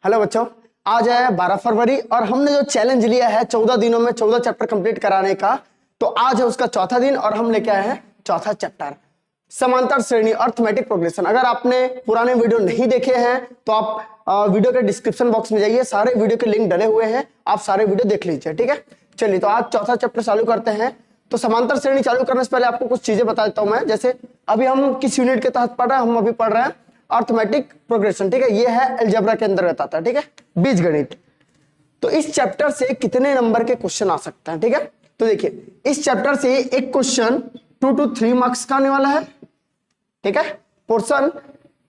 Hello बच्चों, आज है 12 फरवरी और हमने जो चैलेंज लिया है 14 दिनों में 14 चैप्टर कंप्लीट कराने का, तो आज है उसका चौथा दिन और हम लेके आए हैं चौथा चैप्टर समांतर श्रेणी अर्थमेटिक प्रोग्रेशन। अगर आपने पुराने वीडियो नहीं देखे हैं तो आप वीडियो के डिस्क्रिप्शन बॉक्स में जाइए, सारे वीडियो के लिंक डले हुए हैं, आप सारे वीडियो देख लीजिए। ठीक है, चलिए तो आज चौथा चैप्टर चालू करते हैं। तो समांतर श्रेणी चालू करने से पहले आपको कुछ चीजें बता देता हूं मैं। जैसे अभी हम किस यूनिट के तहत पढ़ रहे हैं, हम अभी पढ़ रहे हैं अर्थमेटिक प्रोग्रेशन। ठीक है, ये है अलजेब्रा के अंतर्गत आता है। ठीक है, बीजगणित। तो इस चैप्टर से कितने नंबर के क्वेश्चन आ सकते हैं? ठीक है, तो देखिए इस चैप्टर से एक क्वेश्चन 2 to 3 मार्क्स का आने वाला है। ठीक है, पोर्शन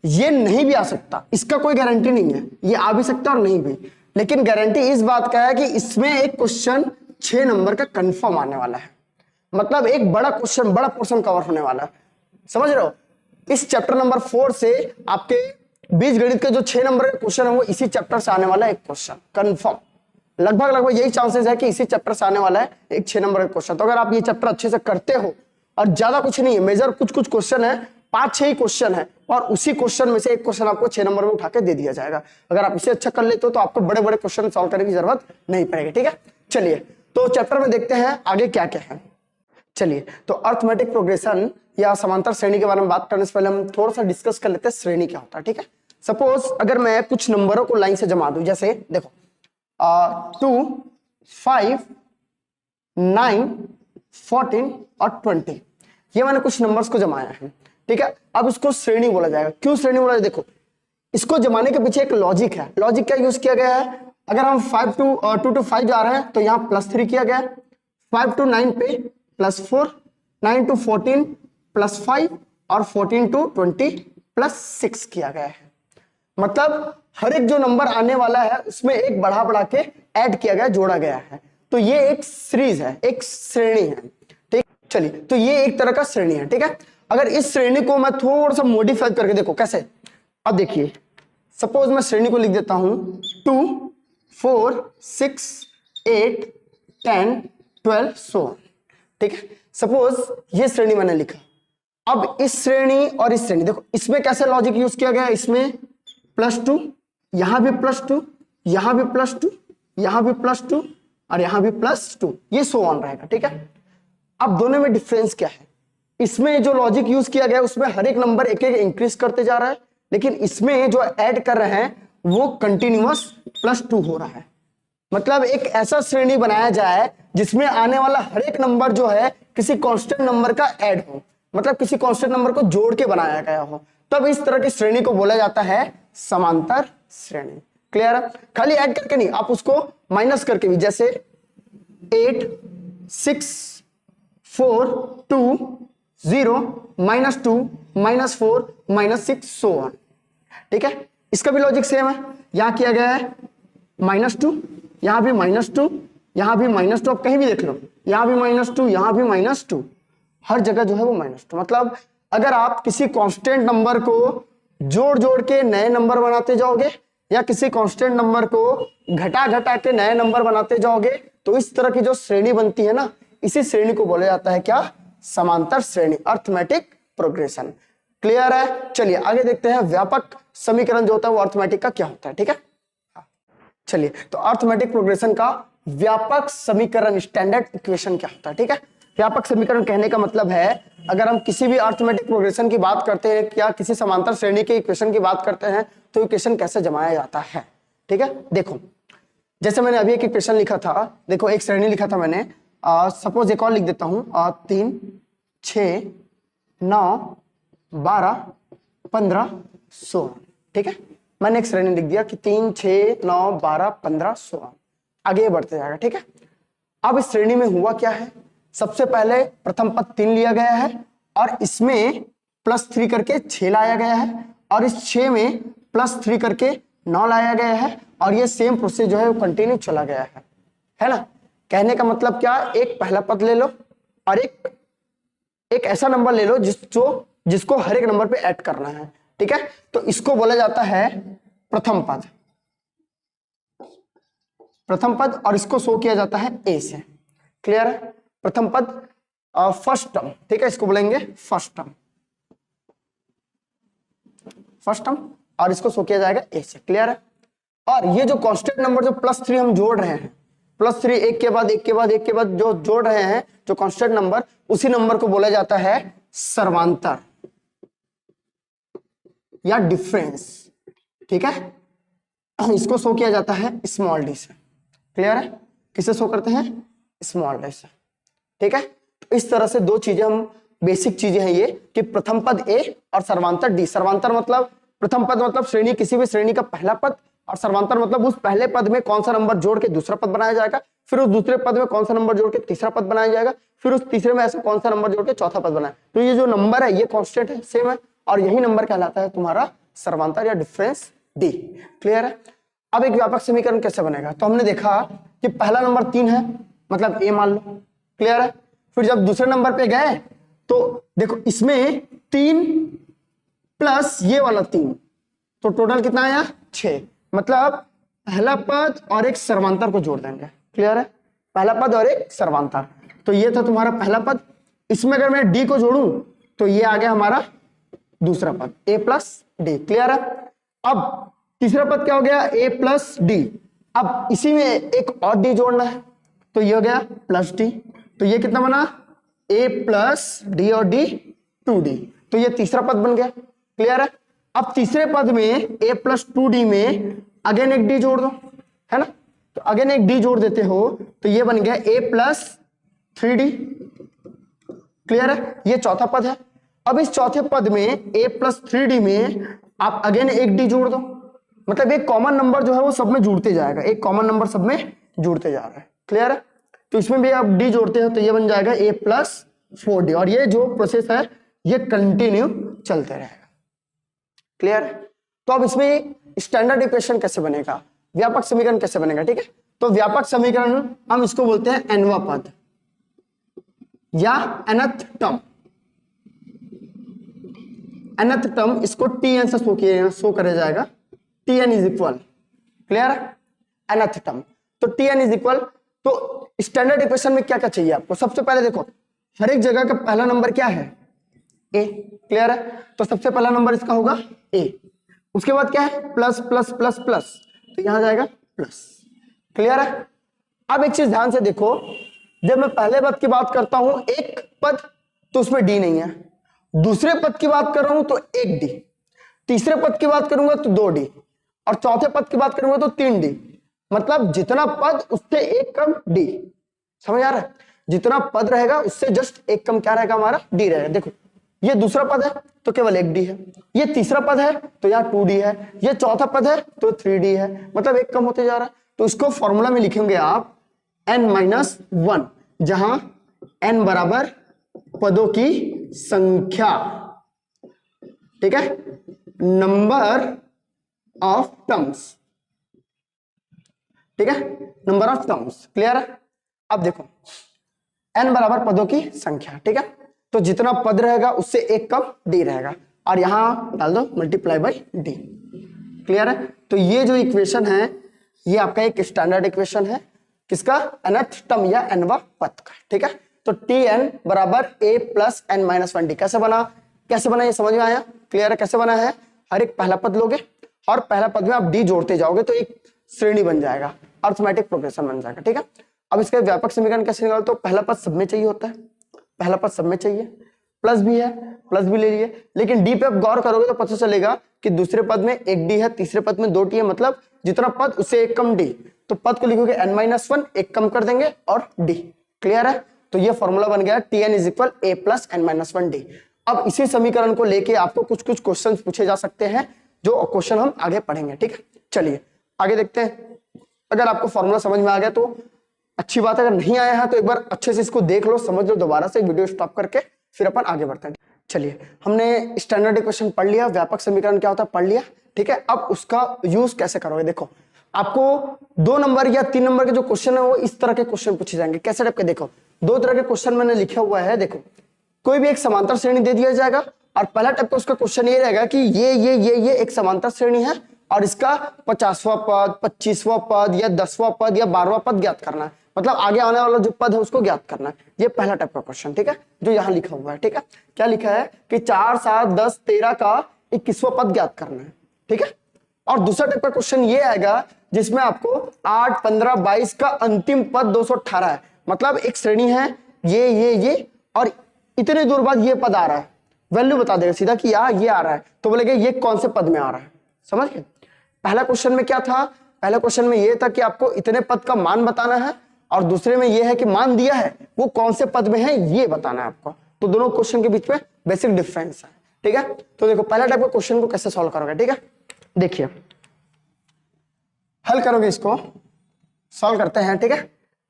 ये नहीं भी आ सकता, इसका कोई गारंटी नहीं है, ये आ भी सकता और नहीं भी, लेकिन गारंटी इस बात का है कि इसमें एक क्वेश्चन 6 नंबर का कंफर्म आने वाला है। मतलब एक बड़ा क्वेश्चन, बड़ा पोर्शन कवर होने वाला है, समझ रहे हो? इस चैप्टर नंबर 4 से आपके बीजगणित के जो 6 नंबर के क्वेश्चन है वो इसी चैप्टर से आने वाला है एक क्वेश्चन कंफर्म। लगभग यही चांसेस है कि इसी चैप्टर से आने वाला है एक 6 नंबर का क्वेश्चन। तो अगर आप ये चैप्टर अच्छे से करते हो, और ज्यादा कुछ नहीं है, मेजर कुछ क्वेश्चन है, 5-6 ही क्वेश्चन है, और उसी क्वेश्चन में से एक क्वेश्चन आपको 6 नंबर में उठा के दे दिया जाएगा। अगर आप इसे अच्छा कर लेते हो तो आपको बड़े बड़े क्वेश्चन सॉल्व करने की जरूरत नहीं पड़ेगी। ठीक है, चलिए तो चैप्टर में देखते हैं आगे क्या क्या है। चलिए तो अर्थमेटिक प्रोग्रेशन या समांतर श्रेणी के बारे में बात करने से पहले हम थोड़ा सा डिस्कस कर लेते हैं श्रेणी क्या होता है। ठीक है, सपोज अगर मैं कुछ नंबरों को लाइन से जमा दूं, जैसे देखो 2, 5, 9, 14 और 20, ये मैंने कुछ नंबर्स को जमाया है। ठीक है, अब इसको श्रेणी बोला जाएगा। क्यों श्रेणी बोला जाएगा? देखो इसको जमाने के पीछे एक लॉजिक है। लॉजिक क्या यूज किया गया है? अगर हम 2 to 5 जा रहे हैं तो यहाँ +3 किया गया, 5 to 9 पे +4, 9 to 14 +5 और 14 to 20 +6 किया गया है। मतलब हर एक जो नंबर आने वाला है उसमें एक बढ़ा बढ़ा के ऐड किया गया, जोड़ा गया है। तो ये एक सीरीज है, एक श्रेणी है। ठीक, चलिए तो ये एक तरह का श्रेणी है। ठीक है, अगर इस श्रेणी को मैं थोड़ा सा मॉडिफाई करके देखो कैसे। अब देखिए सपोज मैं श्रेणी को लिख देता हूं 2, 4, 6, 8, 10, 12 सो। ठीक है, सपोज ये श्रेणी मैंने लिखा। अब इस श्रेणी और इस श्रेणी देखो, इसमें कैसे लॉजिक यूज किया गया है? इसमें +2, यहां भी +2, यहां भी +2, यहां भी +2 और यहां भी +2, ये सो ऑन रहेगा। ठीक है, अब दोनों में डिफरेंस क्या है? इसमें जो लॉजिक यूज किया गया है उसमें हर एक नंबर एक एक इंक्रीज करते जा रहा है, लेकिन इसमें जो ऐड कर रहे हैं वो कंटिन्यूअस +2 हो रहा है। मतलब एक ऐसा श्रेणी बनाया जाए जिसमें आने वाला हर एक नंबर जो है किसी कांस्टेंट नंबर का ऐड हो, मतलब किसी कांस्टेंट नंबर को जोड़ के बनाया गया हो, तब इस तरह की श्रेणी को बोला जाता है समांतर श्रेणी। क्लियर है? खाली ऐड करके नहीं, आप उसको माइनस करके भी, जैसे 8, 6, 4, 2, 0, -2, -4, -6 सो ऑन। ठीक है, इसका भी लॉजिक सेम है। यहां किया गया है -2, यहां भी -2, यहां भी -2, आप कहीं भी देख लो, यहां भी -2, यहां भी -2, हर जगह जो है वो -2। मतलब अगर आप किसी कांस्टेंट नंबर को जोड़ जोड़ के नए नंबर बनाते जाओगे या किसी कांस्टेंट नंबर को घटा घटा के नए नंबर बनाते जाओगे, तो इस तरह की जो श्रेणी बनती है ना, इसी श्रेणी को बोला जाता है क्या? समांतर श्रेणी, अर्थमेटिक प्रोग्रेशन। क्लियर है? चलिए आगे देखते हैं व्यापक समीकरण जो होता है वो अर्थमेटिक का क्या होता है। ठीक है, चलिए तो अर्थमेटिक प्रोग्रेशन का व्यापक समीकरण, स्टैंडर्ड इक्वेशन क्या होता है? ठीक है, व्यापक समीकरण कहने का मतलब है अगर हम किसी भी अर्थमेटिक प्रोग्रेशन की बात करते हैं या किसी समांतर श्रेणी के इक्वेशन की बात करते हैं तो इक्वेशन कैसे जमाया जाता है। ठीक है, देखो जैसे मैंने अभी एक इक्वेशन लिखा था, देखो एक श्रेणी लिखा था मैंने, सपोज एक और लिख देता हूं, 3, 6, 9, 12, 15 16। ठीक है, मैंने एक श्रेणी लिख दिया कि 3, 6, 9, 12, 15 16, आगे ये बढ़ते जाएगा। ठीक है, अब इस श्रेणी में हुआ क्या है? सबसे पहले प्रथम पद 3 लिया गया है और इसमें +3 करके 6 लाया गया है, और इस 6 में +3 करके 9 लाया गया है, और ये सेम प्रोसेस जो है वो कंटिन्यू चला गया है ना? कहने का मतलब क्या? एक पहला पद ले लो और एक ऐसा नंबर ले लो जिसको हर एक नंबर पे ऐड करना है। ठीक है, तो इसको बोला जाता है प्रथम पद, प्रथम पद, और इसको शो किया जाता है ए से। क्लियर है? प्रथम पद फर्स्ट टर्म। ठीक है, इसको बोलेंगे फर्स्ट टर्म, फर्स्ट टर्म, और इसको शो किया जाएगा ए से। क्लियर है? और ये जो कांस्टेंट नंबर जो +3 हम जोड़ रहे हैं, +3 एक के बाद एक के बाद एक के बाद जो जोड़ रहे हैं जो कांस्टेंट नंबर, उसी नंबर को बोला जाता है सर्वांतर या डिफरेंस। ठीक है, इसको शो किया जाता है स्मॉल डी से। क्लियर है? किसे शो करते हैं? स्मॉल डी से। ठीक है, तो इस तरह से दो चीजें हम बेसिक चीजें हैं ये कि प्रथम पद ए और सर्वांतर डी। सर्वांतर मतलब प्रथम पद मतलब श्रेणी, किसी भी श्रेणी का पहला पद, और सर्वांतर मतलब उस पहले पद में कौन सा नंबर जोड़ के दूसरा पद बनाया जाएगा, फिर उस दूसरे पद में कौन सा नंबर जोड़ के तीसरा पद बनाया जाएगा, फिर उस तीसरे में ऐसा कौन सा नंबर जोड़ के चौथा पद बनाया। तो ये जो नंबर है ये कांस्टेंट है, सेम है, और यही नंबर कहलाता है तुम्हारा सर्वांतर या डिफरेंस डी। क्लियर है? अब एक व्यापक समीकरण कैसे बनेगा, तो हमने देखा कि पहला नंबर 3 है, मतलब ए मान लो। क्लियर है? फिर जब दूसरे नंबर पे गए तो देखो इसमें 3 प्लस ये वाला 3, तो टोटल कितना आया? 6। मतलब पहला पद और एक सर्वांतर को जोड़ देंगे। क्लियर है? पहला पद और एक सर्वांतर, तो ये था तुम्हारा पहला पद। इसमें अगर मैं डी को जोड़ूं तो ये आ गया हमारा दूसरा पद a प्लस डी। क्लियर है? अब तीसरा पद क्या हो गया? a plus D. अब इसी में एक और डी जोड़ना है, तो ये हो गया प्लस डी। तो ये कितना बना? a प्लस डी और डी 2d, तो ये तीसरा पद बन गया। क्लियर है? अब तीसरे पद में a प्लस 2d में अगेन एक डी जोड़ दो, है ना? तो अगेन एक डी जोड़ देते हो तो ये बन गया a प्लस 3d। क्लियर है? ये चौथा पद है। अब इस चौथे पद में a प्लस 3d में आप अगेन एक डी जोड़ दो, मतलब एक कॉमन नंबर जो है वो सब में जुड़ते जाएगा, एक कॉमन नंबर सब में जुड़ते जा रहा है। क्लियर है? तो इसमें भी आप डी जोड़ते हो तो ये बन जाएगा a प्लस 4d, और ये जो प्रोसेस है ये कंटिन्यू चलते रहेगा। क्लियर? तो अब इसमें स्टैंडर्ड इक्वेशन कैसे बनेगा, व्यापक समीकरण कैसे बनेगा? ठीक है, तो व्यापक समीकरण हम इसको बोलते हैं nवा पद या nth टर्म। nth टर्म इसको tn से शो करा जाएगा। tn इज इक्वल, क्लियर है, nth टर्म। तो tn इज इक्वल, तो स्टैंडर्ड इक्वेशन में क्या क्या चाहिए आपको? सबसे पहले देखो हर एक जगह का पहला नंबर क्या है? a। क्लियर है? तो सबसे पहला नंबर इसका होगा a। उसके बाद क्या है? प्लस प्लस प्लस प्लस, तो यहां जाएगा प्लस। क्लियर है? अब एक चीज ध्यान से देखो, जब मैं पहले पद की बात करता हूं एक पद तो उसमें डी नहीं है, दूसरे पद की बात कर रहा हूं तो एक डी, तीसरे पद की बात करूंगा तो 2 डी, और चौथे पद की बात करूंगा तो 3 डी। मतलब जितना पद उससे एक कम डी। समझ आ रहा है? जितना पद रहेगा उससे जस्ट एक कम क्या रहेगा? हमारा डी रहेगा। देखो ये दूसरा पद है तो केवल एक डी है, ये तीसरा पद है तो यहाँ 2 डी है, ये चौथा पद है तो 3 डी है, मतलब एक कम होते जा रहा है। तो इसको फॉर्मूला में लिखेंगे आप n-1, जहां n बराबर पदों की संख्या, ठीक है, नंबर ऑफ टर्म्स। ठीक है, नंबर ऑफ टर्म्स। क्लियर है? अब देखो n बराबर पदों की संख्या। ठीक है, तो जितना पद रहेगा उससे एक कम डी रहेगा, और यहां डाल दो मल्टीप्लाई बाई डी। क्लियर है? तो ये जो इक्वेशन है ये आपका एक स्टैंडर्ड इक्वेशन है, किसका? nth टर्म या nवा पद का। ठीक है, तो tn बराबर a प्लस n-1d। कैसे बना? कैसे बना ये समझ में आया? क्लियर है? कैसे बना है? हर एक पहला पद लोगे और पहला पद में आप डी जोड़ते जाओगे तो एक श्रेणी बन जाएगा, अर्थमेटिक प्रोग्रेशन बन जाएगा। ठीक है, अब इसका व्यापक समीकरण कैसे निकालते? तो पहला पद सब में चाहिए होता है, पहला पद सब में चाहिए, प्लस भी है, प्लस भी ले लिए, लेकिन डी पे आप गौर करोगे तो पता चलेगा कि दूसरे पद में एक डी है, तीसरे पद में 2 डी है, मतलब जितना पद उससे एक कम डी। तो पद को लिखोगे n-1, एक कम कर देंगे और डी। क्लियर है? तो ये फॉर्मूला बन गया tn is equal a plus n-1d। अब इसी समीकरण को लेके आपको कुछ कुछ क्वेश्चन पूछे जा सकते हैं, जो क्वेश्चन हम आगे पढ़ेंगे। ठीक है, चलिए आगे देखते हैं। अगर आपको फॉर्मूला समझ में आ गया तो अच्छी बात है, अगर नहीं आया है तो एक बार अच्छे से इसको देख लो, समझ लो, दोबारा से वीडियो स्टॉप करके फिर अपन आगे बढ़ते हैं। चलिए, हमने स्टैंडर्ड इक्वेशन पढ़ लिया, व्यापक समीकरण क्या होता है पढ़ लिया। ठीक है, अब उसका यूज कैसे करोगे? देखो आपको 2 नंबर या 3 नंबर के जो क्वेश्चन है वो इस तरह के क्वेश्चन पूछे जाएंगे। कैसे टाइप के? देखो 2 तरह के क्वेश्चन मैंने लिखा हुआ है। देखो कोई भी एक समांतर श्रेणी दे दिया जाएगा, और पहला टाइप का उसका क्वेश्चन ये रहेगा कि ये एक समांतर श्रेणी है और इसका 50वां पद, 25वां पद या 10वां पद या 12वां पद ज्ञात करना है, मतलब आगे आने वाला जो पद है उसको ज्ञात करना है। ये पहला टाइप का क्वेश्चन, ठीक है, जो यहाँ लिखा हुआ है। ठीक है, क्या लिखा है कि 4, 7, 10, 13 का 21वां पद ज्ञात करना है। ठीक है, और दूसरा टाइप का क्वेश्चन ये आएगा जिसमें आपको 8, 15, 22 का अंतिम पद 218 है। मतलब एक श्रेणी है ये और इतने दूर बाद ये पद आ रहा है, वैल्यू बता देगा सीधा कि ये आ रहा है, तो बोलेगा ये कौन से पद में आ रहा है। समझ गए? पहला क्वेश्चन में क्या था? पहला क्वेश्चन में ये था कि आपको इतने पद का मान बताना है, और दूसरे में ये है कि मान दिया है वो कौन से पद में है ये बताना है आपको। तो दोनों क्वेश्चन के बीच में बेसिक डिफरेंस है। ठीक है, तो देखो पहला टाइप का क्वेश्चन को कैसे सॉल्व करोगे। ठीक है, देखिए हल करोगे, इसको सॉल्व करते हैं। ठीक है,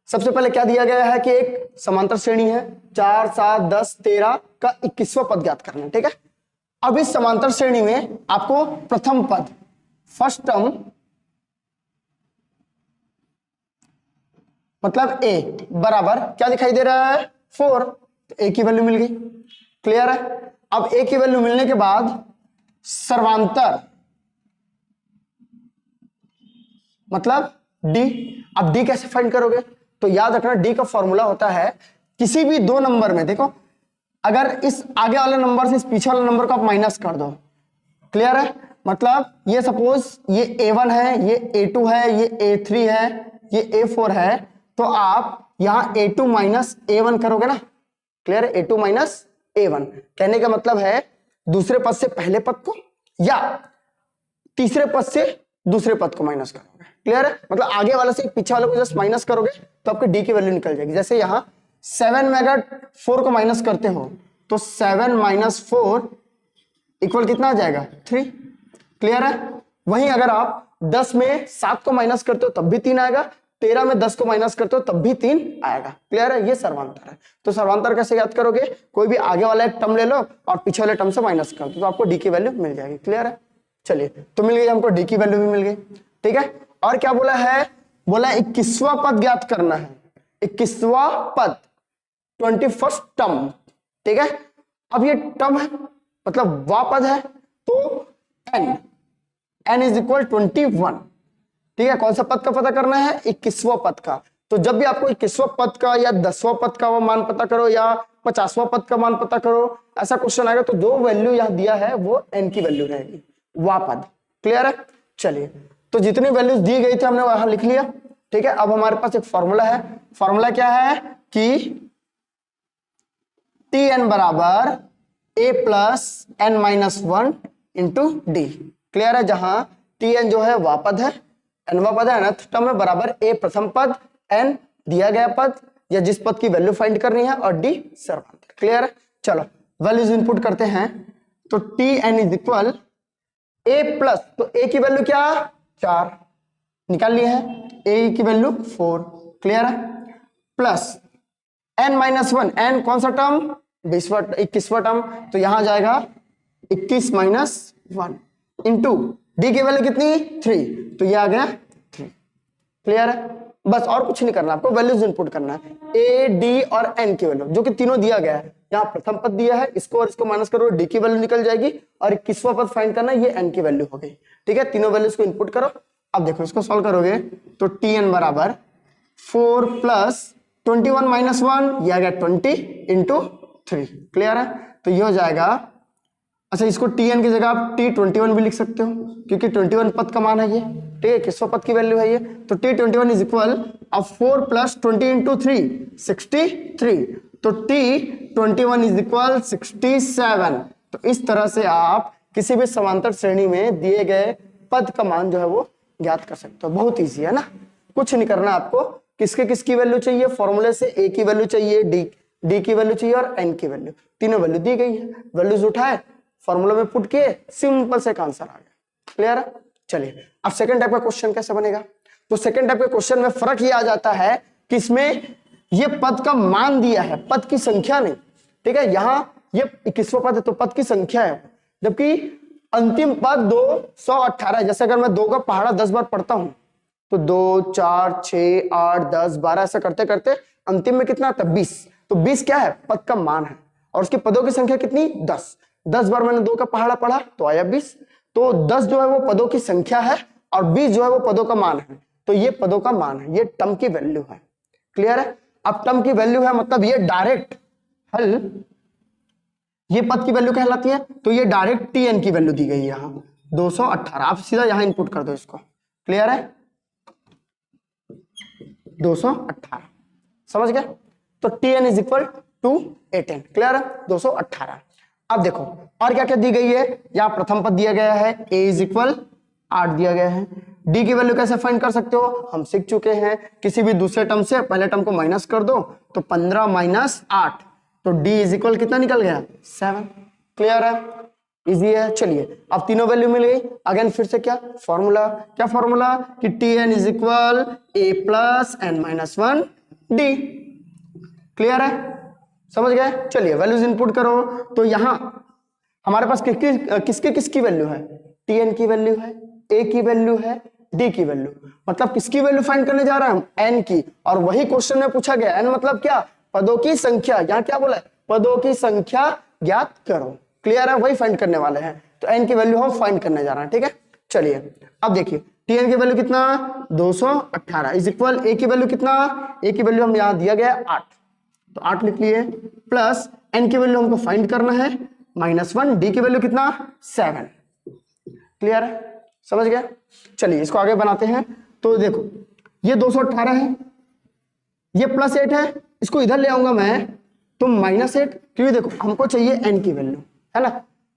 सबसे पहले क्या दिया गया है कि एक समांतर श्रेणी है, 4, 7, 10, 13 का 21वां पद ज्ञात करना है। ठीक है, अब इस समांतर श्रेणी में आपको प्रथम पद, फर्स्ट टर्म मतलब a बराबर क्या दिखाई दे रहा है 4, तो a की वैल्यू मिल गई। क्लियर है? अब a की वैल्यू मिलने के बाद सर्वांतर मतलब d। अब d कैसे फाइंड करोगे? तो याद रखना d का फॉर्मूला होता है किसी भी दो नंबर में, देखो अगर इस आगे वाले नंबर से इस पीछे वाले नंबर को आप माइनस कर दो। क्लियर है? मतलब ये सपोज ये a1 है, ये a2 है, ये a3 है, ये a4 है, तो आप यहां a2 माइनस a1 करोगे ना। क्लियर है? a2 माइनस a1 कहने का मतलब है दूसरे पद से पहले पद को या तीसरे पद से दूसरे पद को माइनस करोगे। क्लियर है? मतलब आगे वाले से पीछे वाले को जस्ट माइनस करोगे तो आपकी डी की वैल्यू निकल जाएगी। जैसे यहां 7 में अगर 4 को माइनस करते हो तो 7 माइनस 4 इक्वल कितना आ जाएगा 3। क्लियर है? वहीं अगर आप 10 में 7 को माइनस करते हो तब भी 3 आएगा, 13 में 10 को माइनस करते हो तब भी 3 आएगा। क्लियर है? ये सर्वांतर है। तो सर्वांतर कैसे याद करोगे? कोई भी आगे वाला एक टर्म ले लो और पीछे वाले टर्म से माइनस कर दो तो आपको डी की वैल्यू मिल जाएगी। क्लियर है? चलिए, तो मिल गई हमको डी की वैल्यू भी मिल गई। ठीक है, और क्या बोला है? बोला 21वां पद ज्ञात करना है। 21वां पद 21st टर्म। ठीक है, अब ये टर्म है मतलब वा पद है, तो n इज इक्वल 21। ठीक है, कौन सा पद का पता करना है? 21वां पद का। तो जब भी आपको 21वां पद का या 10वां पद का वो मान पता करो या 50वां पद का मान पता करो, ऐसा क्वेश्चन आएगा तो जो वैल्यू यहां दिया है वो n की वैल्यू रहेगी, वा पद। क्लियर है? चलिए, तो जितनी वैल्यूज दी गई थी हमने वहां लिख लिया। ठीक है, अब हमारे पास एक फॉर्मूला है। फॉर्मूला क्या है कि Tn बराबर a plus n minus 1 into D. Clear है? जहां Tn जो है वा पद है, n वा पद है, nth टर्म है, बराबर a प्रथम पद, n दिया गया पद या जिस पद की वैल्यू फाइंड करनी है, और d सर्वांतर। क्लियर है? चलो वैल्यूज इनपुट करते हैं। तो Tn is equal a plus, तो a की वैल्यू क्या 4 निकाल लिए है, a की वैल्यू 4। क्लियर है? प्लस n माइनस 1, n कौन सा टर्म? 21वां टर्म, तो यहां जाएगा 21 माइनस 1 इंटू डी की वैल्यू कितनी 3, तो ये आ गया 3। क्लियर है? बस और कुछ नहीं करना, आपको वैल्यूज इनपुट करना है, a d और n की वैल्यू जो कि तीनों दिया गया है। यहाँ प्रथम पद दिया है, इसको और इसको माइनस करो, डी की वैल्यू निकल जाएगी, और 21वां पद फाइंड करना है, ये n की वैल्यू हो गई। ठीक है, तीनों वैल्यूज को इनपुट करो। अब देखो इसको सॉल्व करोगे तो Tn बराबर 4 प्लस 21 माइनस 1, ये आ गया 20 इंटू 3। क्लियर है? तो ये हो जाएगा, अच्छा इसको Tn की जगह आप T21 भी लिख सकते हो क्योंकि 21 पद का मान है ये। ठीक है, किसवां पद की वैल्यू है ये, तो T21 इज इक्वल, अब 4 प्लस 20 इंटू 3 63, तो T21 इज इक्वल 67। तो इस तरह से आप किसी भी समांतर श्रेणी में दिए गए पद का मान जो है वो ज्ञात कर सकते हो। बहुत ईजी है ना, कुछ नहीं करना आपको। किसके किसकी वैल्यू चाहिए? फॉर्मूले से a की वैल्यू चाहिए, d की वैल्यू चाहिए और n की वैल्यू, तीनों वैल्यू दी गई है, वैल्यूज उठाए फॉर्मूला में पुट किए, सिंपल से एक आंसर आ गया। क्लियर है? चलिए, अब सेकंड टाइप का क्वेश्चन कैसे बनेगा? तो सेकंड टाइप के क्वेश्चन में फर्क ये आ जाता है कि इसमें ये पद का मान दिया है, पद की संख्या नहीं। ठीक है, यहां ये 21वां पद है तो पद की संख्या है, जबकि अंतिम पद 218। जैसे अगर मैं 2 का पहाड़ा 10 बार पढ़ता हूं तो 2, 4, 6, 8, 10, 12 ऐसा करते करते अंतिम में कितना आता है 20। तो 20 क्या है? पद का मान है, और उसके पदों की संख्या कितनी 10। 10 बार मैंने 2 का पहाड़ा पढ़ा तो आया 20। तो 10 जो है वो पदों की संख्या है और 20 जो है वो पदों का मान है। तो ये पदों का मान है, ये टर्म की वैल्यू है। क्लियर है? अब टर्म की वैल्यू है मतलब ये डायरेक्ट हल, ये पद की वैल्यू कहलाती है, तो ये डायरेक्ट Tn की वैल्यू दी गई है यहां 218। आप सीधा यहां इनपुट कर दो इसको। क्लियर है? 218, समझ गए। तो Tn is equal to A10, clear है, 218। अब देखो और क्या क्या दी गई है, यहाँ प्रथम पद दिया गया है, A इज इक्वल 8 दिया गया है। डी की वैल्यू कैसे फाइंड कर सकते हो, हम सीख चुके हैं, किसी भी दूसरे टर्म से पहले टर्म को माइनस कर दो, तो 15 माइनस 8, तो डी इज इक्वल कितना निकल गया, 7, क्लियर है, इजी है। चलिए अब तीनों वैल्यू मिल गई, अगेन फिर से क्या फॉर्मूला, क्या फॉर्मूला कि Tn is equal A plus n minus 1 D, clear है, समझ गए। चलिए वैल्यूज इनपुट करो, तो यहां हमारे पास किसकी किसकी वैल्यू है, Tn की वैल्यू है, A की वैल्यू है, D की वैल्यू, मतलब किसकी वैल्यू फाइंड करने जा रहे हैं हम, n की, और वही क्वेश्चन में पूछा गया, n मतलब क्या, पदों की संख्या, यहाँ क्या बोला है, पदों की संख्या ज्ञात करो, क्लियर है, वही फाइंड करने वाले हैं, तो n की वैल्यू हम फाइंड करने जा रहे हैं, ठीक है। चलिए अब देखिए Tn की वैल्यू कितना 218 इज इक्वल A की वैल्यू कितना, A की वैल्यू हम यहाँ दिया गया 8, तो 8 लिख लिए, प्लस n की वैल्यू हमको फाइंड करना है -1, डी की वैल्यू कितना 7, क्लियर है, समझ गया। चलिए इसको आगे बनाते हैं, तो देखो ये 218 है, ये +8 है, इसको इधर ले आऊंगा मैं तो -8, क्योंकि देखो हमको चाहिए n की वैल्यू, है ना,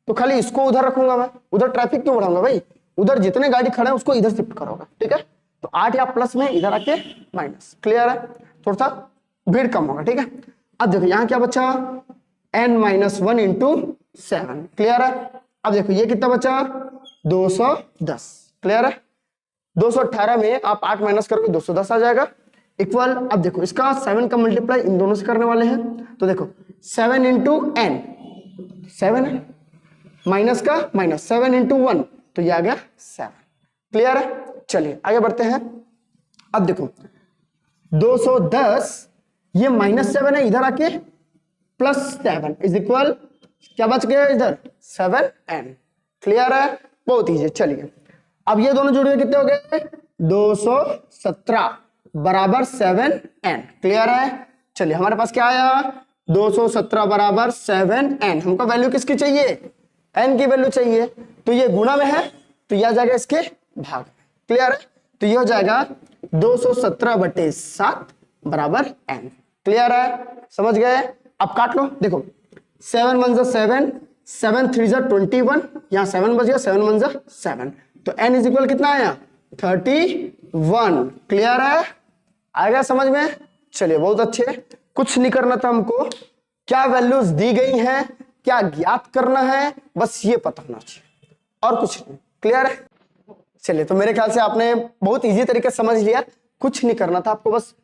तो खाली इसको उधर रखूंगा मैं, उधर ट्रैफिक क्यों बढ़ाऊंगा भाई, उधर जितने गाड़ी खड़े हैं उसको इधर शिफ्ट करोगे, ठीक है, तो 8 या प्लस में इधर आके माइनस, क्लियर है, थोड़ा सा भीड़ कम होगा, ठीक है। अब देखो यहाँ क्या बचा, n-1 इंटू 7, क्लियर है। अब देखो ये कितना बचा 210, क्लियर है, 218 में आप 8 माइनस करोगे 210 आ जाएगा, इक्वल, अब देखो इसका 7 का मल्टीप्लाई इन दोनों से करने वाले हैं, तो देखो 7 इंटू n 7 है, माइनस का माइनस 7 इंटू 1, तो ये आ गया 7, क्लियर है। चलिए आगे बढ़ते हैं, अब देखो 210 ये -7 है, इधर आके +7 इज इक्वल क्या बच गया इधर 7n, क्लियर है, बहुत इजी। चलिए अब ये दोनों जुड़े कितने हो गए 217 बराबर 7n, क्लियर है। चलिए हमारे पास क्या आया 217 बराबर 7n, हमको वैल्यू किसकी चाहिए, n की वैल्यू चाहिए, तो ये गुणा में है तो यह आ जाएगा इसके भाग, क्लियर है, तो ये हो जाएगा 217/7 बराबर n, क्लियर है, समझ गए। अब काट लो, देखो 7 1 जा 7, 7 3 जा 21, यहाँ 7 बच गया, 7 1 जा 7, तो n इज इक्वल कितना आया 31, क्लियर है, आएगा समझ में। चलिए बहुत अच्छे, कुछ नहीं करना था हमको, क्या वैल्यूज दी गई हैं, क्या ज्ञात करना है, बस ये पता होना चाहिए और कुछ नहीं, क्लियर है। चलिए तो मेरे ख्याल से आपने बहुत इजी तरीके से समझ लिया, कुछ नहीं करना था आपको, बस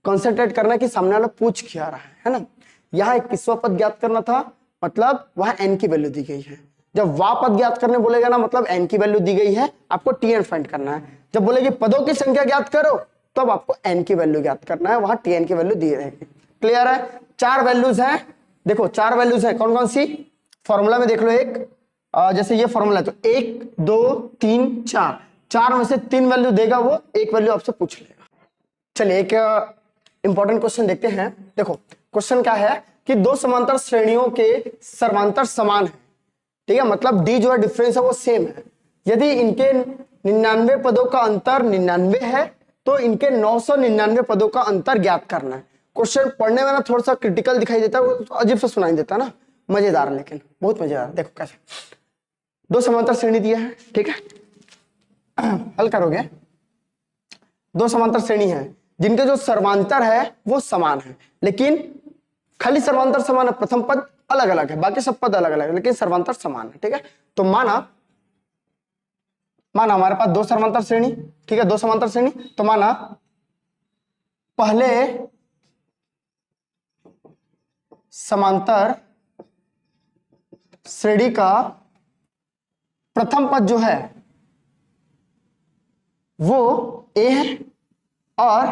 कंसंट्रेट करना कि सामने वाला पूछ क्या रहा है ना। यहाँ एक किस्वा पद ज्ञात करना था, मतलब वहां n की वैल्यू दी गई है, जब वह पद ज्ञात करने बोलेगा ना, मतलब n की वैल्यू दी गई है, आपको Tn फाइंड करना है, जब बोलेगी पदों की संख्या ज्ञात करो तब आपको n की वैल्यू ज्ञात करना है, वहां Tn की वैल्यू दी रहेगी, क्लियर है। 4 वैल्यूज हैं, देखो 4 वैल्यूज है, कौन कौन सी, फॉर्मूला में देख लो, एक जैसे ये फॉर्मूला है तो 1 2 3 4, 4 में से 3 वैल्यू देगा वो, एक वैल्यू आपसे पूछ लेगा। चलिए एक इंपॉर्टेंट क्वेश्चन देखते हैं, देखो क्वेश्चन क्या है कि दो समांतर श्रेणियों के सर्वांतर समान है, ठीक है, मतलब डी जो है डिफरेंस है वो सेम है, यदि इनके 99 पदों का अंतर 99 है तो इनके 999 पदों का अंतर ज्ञात करना है। क्वेश्चन पढ़ने में ना थोड़ा सा क्रिटिकल दिखाई देता है, वो अजीब सा सुनाई देता है ना, मजेदार, लेकिन बहुत मजेदार। देखो कैसे, दो समांतर श्रेणी दिया है, ठीक है, हल करोगे, दो समांतर श्रेणी है जिनके जो सर्वांतर है वो समान है, लेकिन खाली सर्वांतर समान है, प्रथम पद अलग अलग है, बाकी सब पद अलग अलग है, लेकिन सर्वांतर समान है, ठीक है। तो माना हमारे पास दो समांतर श्रेणी, ठीक है, दो समांतर श्रेणी, तो माना पहले समांतर श्रेणी का प्रथम पद जो है वो a है और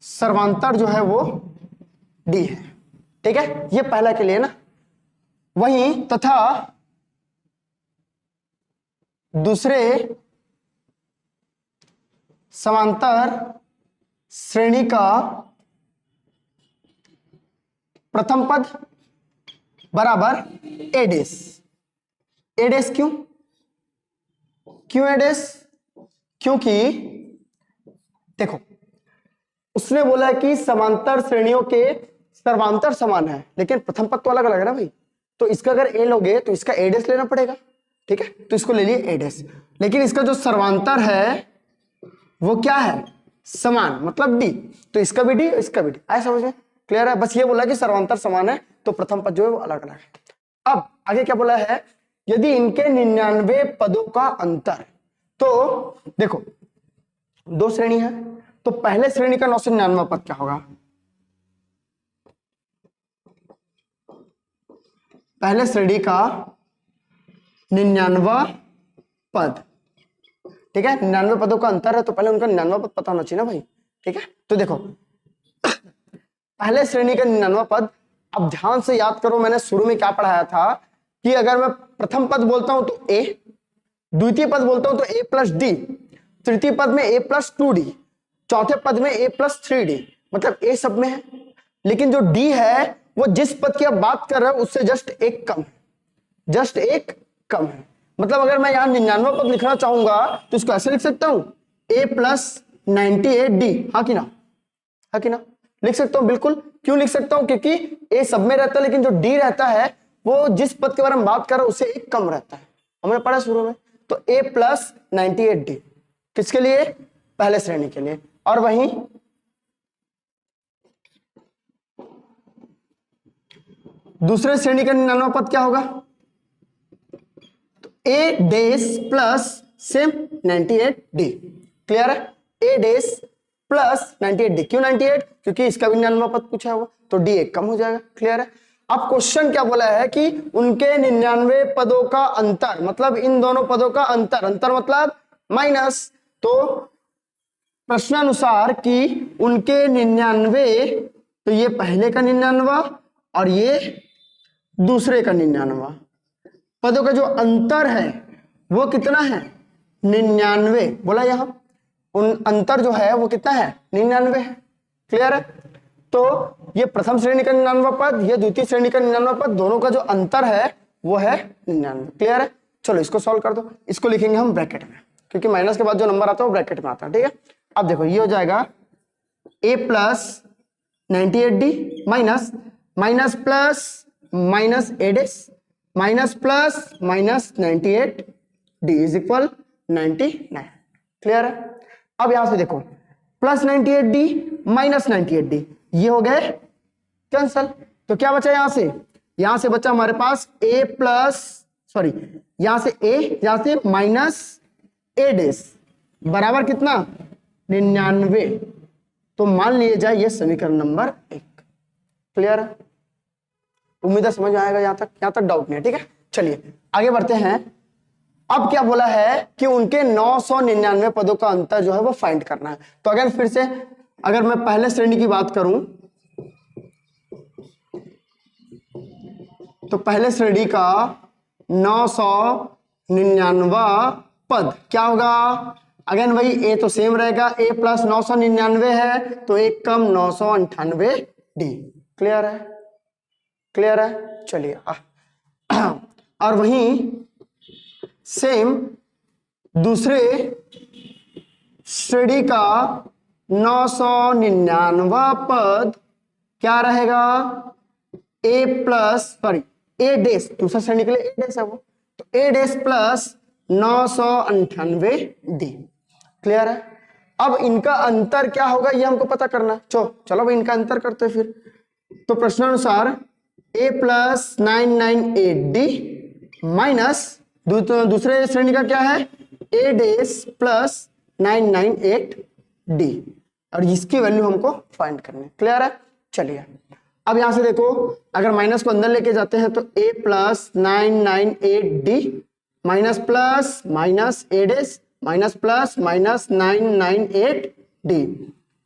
सर्वांतर जो है वो d है, ठीक है, ये पहला के लिए ना। वहीं तथा दूसरे समांतर श्रेणी का प्रथम पद बराबर a डैश, क्यों a डैश, क्योंकि देखो उसने बोला है कि समांतर श्रेणियों के सर्वांतर समान है, लेकिन प्रथम पद तो अलग अलग है ना भाई, तो इसका अगर ए लोगे तो इसका ए डैश लेना पड़ेगा, ठीक है, तो इसको ले लिए ए डैश, लेकिन इसका जो सर्वांतर है वो क्या है, समान, मतलब डी, तो इसका भी डी, इसका भी डी, आए समझ में, क्लियर है, बस ये बोला कि सर्वांतर समान है तो प्रथम पद जो है वो अलग अलग है। अब आगे क्या बोला है, यदि इनके 99 पदों का अंतर, तो देखो दो श्रेणी है, तो पहले श्रेणी का 999 पद क्या होगा, पहले श्रेणी का 99 पद, ठीक है, 99 पदों का अंतर है तो पहले उनका 99 पद पता होना चाहिए ना भाई, ठीक है, तो देखो पहले श्रेणी का 99 पद, अब ध्यान से याद करो मैंने शुरू में क्या पढ़ाया था कि अगर मैं प्रथम पद बोलता हूं तो ए, द्वितीय पद बोलता हूं तो ए प्लस डी, तृतीय पद में ए प्लस 2d, चौथे पद में ए प्लस 3d, मतलब ए सब में है, लेकिन जो डी है वो जिस पद की आप बात कर रहे हो उससे जस्ट एक कम है, जस्ट एक कम है, मतलब अगर मैं यहां 99 पद लिखना चाहूंगा तो इसको ऐसे लिख सकता हूं a प्लस 98d, हाँ कि ना, हाँ कि ना, लिख सकता हूं बिल्कुल, क्यों लिख सकता हूं, क्योंकि a सब में रहता है लेकिन जो d रहता है वो जिस पद के बारे में बात कर रहे हैं उससे एक कम रहता है, हमने पढ़ा शुरू में, तो a प्लस 98d किसके लिए, पहले श्रेणी के लिए, और वहीं दूसरे श्रेणी का 99 पद क्या होगा, ए डेस प्लस सेम 98d, क्लियर है, ए डेस प्लस 98d, क्यों 98, क्योंकि इसका भी 99 पद पूछा हुआ तो d एक कम हो जाएगा, क्लियर है। अब क्वेश्चन क्या बोला है कि उनके 99 पदों का अंतर, मतलब इन दोनों पदों का अंतर, अंतर मतलब माइनस, तो प्रश्नानुसार कि उनके 99, तो ये पहले का 99 और ये दूसरे का 99 पदों का जो अंतर है वो कितना है, 99, बोला यहां उन अंतर जो है वो कितना है, 99 है, क्लियर है, तो ये प्रथम श्रेणी का 99 पद, ये द्वितीय श्रेणी का 99 पद, दोनों का जो अंतर है वो है 99, क्लियर है। चलो इसको सॉल्व कर दो, इसको लिखेंगे हम ब्रैकेट में, क्योंकि माइनस के बाद जो नंबर आता है वो ब्रैकेट में आता है, ठीक है। अब देखो ये हो जाएगा a plus 98d minus minus plus minus a dash minus plus minus 98d is equal 99, clear है। अब यहां से देखो प्लस 98d माइनस 98d ये हो गए कैंसल, तो क्या बचा यहां से बचा हमारे पास a प्लस सॉरी यहां से a, यहां से माइनस a डैश बराबर कितना 99, तो मान लिए जाए ये समीकरण नंबर 1, क्लियर है, उम्मीद है समझ में आएगा, यहां तक डाउट नहीं है, ठीक है। चलिए आगे बढ़ते हैं। अब क्या बोला है कि उनके 999 पदों का अंतर जो है वो फाइंड करना है, तो अगर फिर से अगर मैं पहले श्रेणी की बात करूं तो पहले श्रेणी का 999 पद क्या होगा, अगेन वही ए तो सेम रहेगा, ए प्लस 999 है तो एक कम 998d, क्लियर है, क्लियर है। चलिए और वहीं सेम दूसरे श्रेणी का 999 पद क्या रहेगा, ए प्लस सॉरी ए डैश, दूसरा श्रेणी के लिए ए डैश है वो, तो ए डैश प्लस 998d, क्लियर है। अब इनका अंतर क्या होगा ये हमको पता करना है, चलो भाई इनका अंतर करते हैं फिर, तो प्रश्नानुसार a प्लस 998d माइनस दूसरे श्रेणी का क्या है a डैश प्लस 998d, और इसकी वैल्यू हमको फाइंड करनी है, क्लियर है। चलिए अब यहां से देखो अगर माइनस को अंदर लेके जाते हैं तो a plus 998d minus plus minus a dash minus plus minus 998d,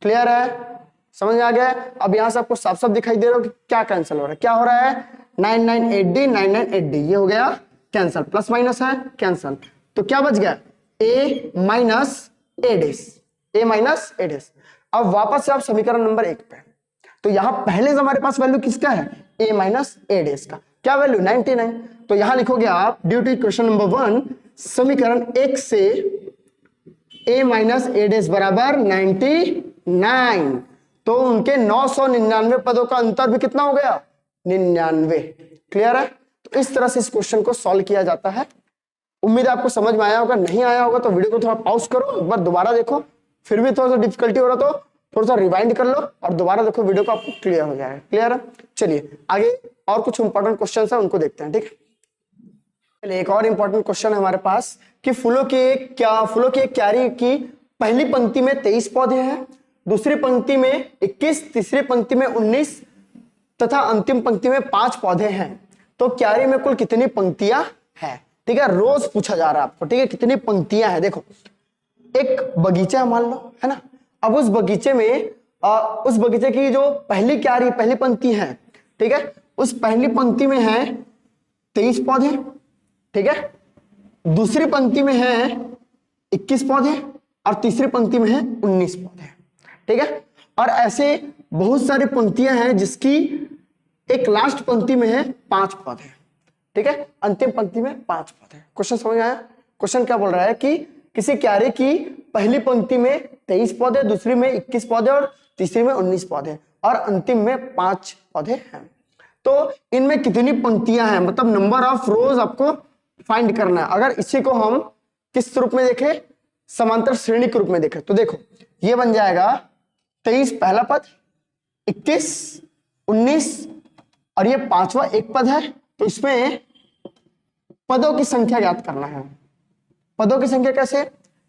clear है, समझ में आ गया। अब यहां से आपको साफ साफ दिखाई दे रहा हो कि क्या कैंसिल हो रहा है, क्या हो रहा है 998d 998d ये हो गया कैंसिल, प्लस माइनस है कैंसिल, तो क्या बच गया a minus a dash, a minus a dash. अब वापस से आप समीकरण नंबर 1 पे, तो यहां पहले से हमारे पास वैल्यू किसका है a माइनस a डैश का, क्या वैल्यू 99, तो यहां लिखोगे आप ड्यू टू इक्वेशन नंबर 1 समीकरण 1 से a माइनस a डैश बराबर 99, तो उनके 999 पदों का अंतर भी कितना हो गया? 99। क्लियर है? तो इस तरह से इस क्वेश्चन को सॉल्व किया जाता है। उम्मीद है आपको समझ में आया होगा। नहीं आया होगा तो वीडियो को थोड़ा पॉज करो, एक बार दोबारा देखो, फिर भी थोड़ा सा डिफिकल्टी हो रहा तो थोड़ा सा रिवाइंड कर लो और दोबारा देखो, वीडियो को आपको क्लियर हो जाएगा। क्लियर है? चलिए आगे और कुछ इंपॉर्टेंट क्वेश्चन है उनको देखते हैं। ठीक है, एक और इंपॉर्टेंट क्वेश्चन है हमारे पास कि फूलों की एक क्यारी की पहली पंक्ति में 23 पौधे हैं, दूसरी पंक्ति में 21, तीसरी पंक्ति में 19 तथा अंतिम पंक्ति में 5 पौधे हैं। तो क्यारी में कुल कितनी पंक्तियां हैं? ठीक है, रोज पूछा जा रहा है आपको। ठीक है, कितनी पंक्तियां हैं? देखो, एक बगीचा मान लो, है ना। अब उस बगीचे में उस बगीचे की जो पहली क्यारी, पहली पंक्ति है, ठीक है, उस पहली पंक्ति में है 23 पौधे। ठीक है, दूसरी पंक्ति में है 21 पौधे और तीसरी पंक्ति में है 19 पौधे। ठीक है, और ऐसे बहुत सारी पंक्तियां हैं जिसकी एक लास्ट पंक्ति में है 5 पौधे। ठीक है, अंतिम पंक्ति में 5 पौधे। क्वेश्चन समझ आया? क्वेश्चन क्या बोल रहा है कि किसी क्यारी की पहली पंक्ति में 23 पौधे, दूसरी में 21 पौधे और तीसरी में 19 पौधे और अंतिम में 5 पौधे हैं। तो इनमें कितनी पंक्तियां हैं, मतलब नंबर ऑफ रोज आपको फाइंड करना है। अगर इसी को हम किस रूप में देखें? समांतर श्रेणी के रूप में देखें तो देखो, ये बन जाएगा 23 पहला पद, 21, 19 और ये 5वां एक पद है। तो इसमें पदों की संख्या ज्ञात करना है। पदों की संख्या कैसे?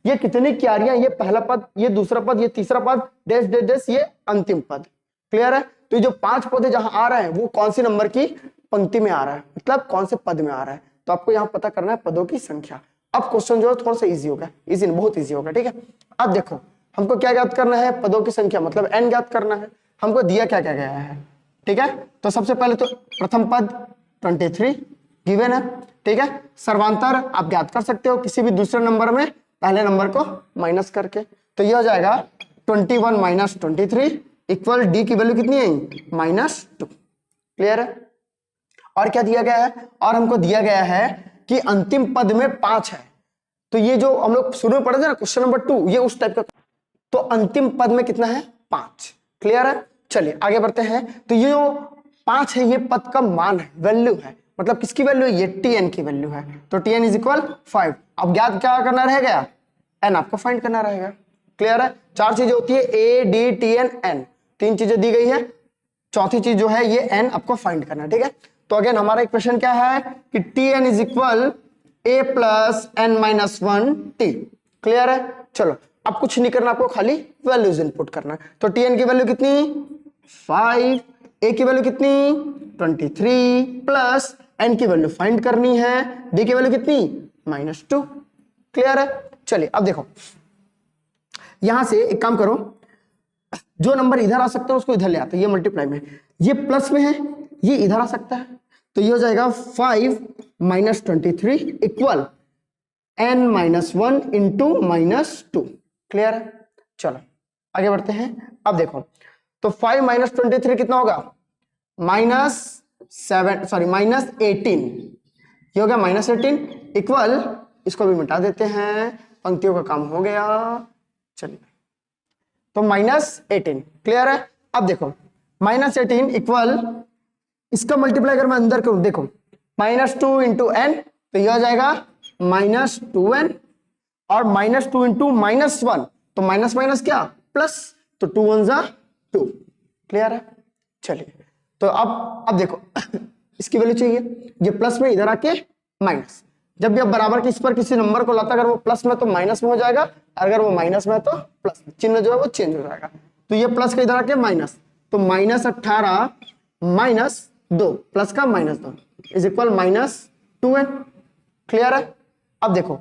ये कितनी क्यारियां, ये पहला पद, ये दूसरा पद, ये तीसरा पद, डैश डैश डैश, ये अंतिम पद। क्लियर है? तो ये जो 5 पौधे जहां आ रहे हैं वो कौन सी नंबर की पंक्ति में आ रहा है, मतलब कौन से पद में आ रहा है। तो आपको यहाँ पता करना है पदों की संख्या। अब क्वेश्चन जो है थोड़ा सा इजी होगा, इजी बहुत इजी होगा। ठीक है, अब देखो हमको क्या ज्ञात करना है? पदों की संख्या, मतलब n ज्ञात करना है। हमको दिया क्या क्या गया है? ठीक है, तो सबसे पहले तो प्रथम पद 23 गिवन है। ठीक है, सर्वांतर आप ज्ञात कर सकते हो किसी भी दूसरे नंबर में पहले नंबर को माइनस करके। तो ये हो जाएगा 21 माइनस 23 इक्वल डी की वैल्यू कितनी है? -2। क्लियर है? और क्या दिया गया है? और हमको दिया गया है कि अंतिम पद में 5 है। तो ये जो हम लोग शुरू में पढ़े थे ना क्वेश्चन नंबर 2, ये उस टाइप का। तो अंतिम पद में कितना है? 5। क्लियर है? चलिए आगे बढ़ते हैं। तो ये जो 5 है ये पद का मान है, वैल्यू है, मतलब किसकी वैल्यू है? ये tn की वैल्यू है। तो tn इज इक्वल 5। अब ज्ञात क्या करना रहेगा? n आपको फाइंड करना रहेगा। क्लियर है? 4 चीजें होती है, a d tn n, 3 चीजें दी गई है, चौथी चीज जो है ये n आपको फाइंड करना है। ठीक है, तो अगेन हमारा इक्वेशन क्या है कि tn is equal a plus n minus 1 t। Clear है? चलो अब कुछ नहीं करना, आपको खाली वैल्यूज इनपुट करना है। तो tn की वैल्यू कितनी? 5, a की वैल्यू कितनी? 23 प्लस n की वैल्यू फाइंड करनी है, d की वैल्यू कितनी? -2। क्लियर है? चलिए अब देखो, यहां से एक काम करो, जो नंबर इधर आ सकता है उसको इधर ले आते हैं। ये मल्टीप्लाई में, ये प्लस में है, ये इधर आ सकता है। तो ये हो जाएगा 5 minus 23 equal n minus 1 into -2। Clear है? चलो आगे बढ़ते हैं। अब देखो, तो 5 माइनस 23 कितना होगा? -18। ये हो गया -18 इक्वल, इसको भी मिटा देते हैं, पंक्तियों का काम हो गया। चलिए, तो -18। क्लियर है? अब देखो -18 इक्वल, इसका मल्टीप्लाई अगर मैं अंदर करूं, देखो -2 इंटू n, तो यह हो जाएगा -2n और -2 इंटू -1, तो माइनस माइनस क्या? प्लस, तो 2 1 जा 2। क्लियर है? चलिए, तो अब देखो इसकी वैल्यू चाहिए, ये प्लस में इधर आके माइनस। जब भी आप बराबर के इस पर किसी नंबर को लाता, अगर वो प्लस में तो माइनस में हो जाएगा, अगर वो माइनस में तो प्लस में, चिन्ह जो है वो चेंज हो जाएगा। तो ये प्लस का इधर आके माइनस, तो -18 माइनस 2 प्लस का -2 इज इक्वल -2n। क्लियर है? अब देखो